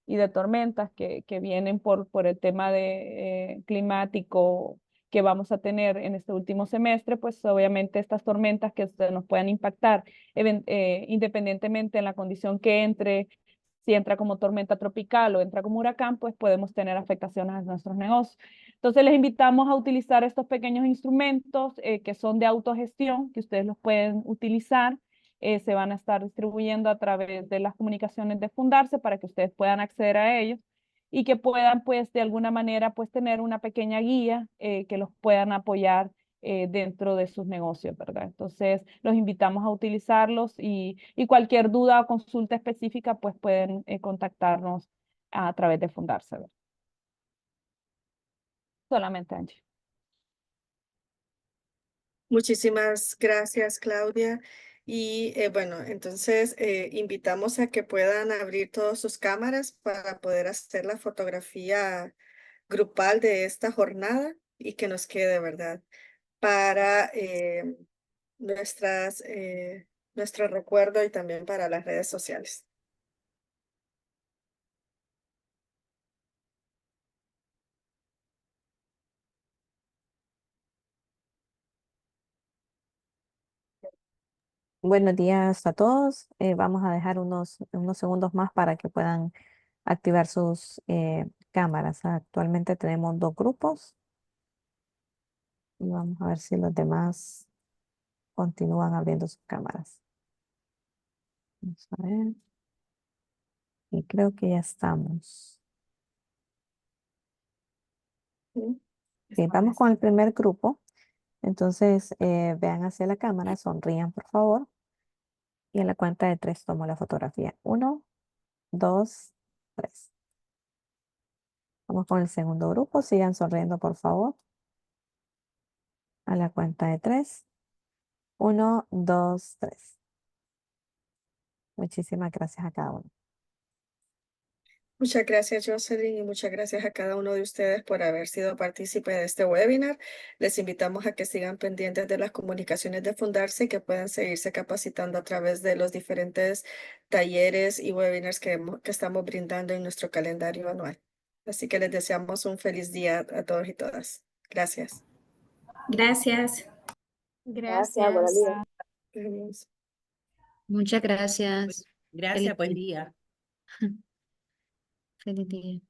y de tormentas que vienen por el tema climático que vamos a tener en este último semestre, pues obviamente estas tormentas que nos puedan impactar, independientemente en la condición que entre, si entra como tormenta tropical o entra como huracán, pues podemos tener afectaciones a nuestros negocios. Entonces les invitamos a utilizar estos pequeños instrumentos que son de autogestión, que ustedes los pueden utilizar. Se van a estar distribuyendo a través de las comunicaciones de Fundarse para que ustedes puedan acceder a ellos. y que puedan pues de alguna manera pues tener una pequeña guía que los puedan apoyar dentro de sus negocios, ¿verdad? Entonces los invitamos a utilizarlos y cualquier duda o consulta específica pues pueden contactarnos a través de Fundarse, ¿verdad? Solamente, Angie. Muchísimas gracias, Claudia. Y bueno, entonces invitamos a que puedan abrir todas sus cámaras para poder hacer la fotografía grupal de esta jornada y que nos quede, ¿verdad? Para nuestro recuerdo y también para las redes sociales. Buenos días a todos. Vamos a dejar unos segundos más para que puedan activar sus cámaras. Actualmente tenemos 2 grupos y vamos a ver si los demás continúan abriendo sus cámaras. Vamos a ver. Y creo que ya estamos. ¿Sí? Sí, vamos con el primer grupo. Entonces, vean hacia la cámara, sonrían por favor. Y en la cuenta de 3 tomo la fotografía. 1, 2, 3. Vamos con el segundo grupo. Sigan sonriendo por favor. A la cuenta de 3. 1, 2, 3. Muchísimas gracias a cada uno. Muchas gracias, Jocelyn, y muchas gracias a cada uno de ustedes por haber sido partícipe de este webinar. Les invitamos a que sigan pendientes de las comunicaciones de Fundarse y que puedan seguirse capacitando a través de los diferentes talleres y webinars que estamos brindando en nuestro calendario anual. Así que les deseamos un feliz día a todos y todas. Gracias. Gracias. Gracias, buenos días. Adiós. Muchas gracias. Gracias, buen día. Feliz día.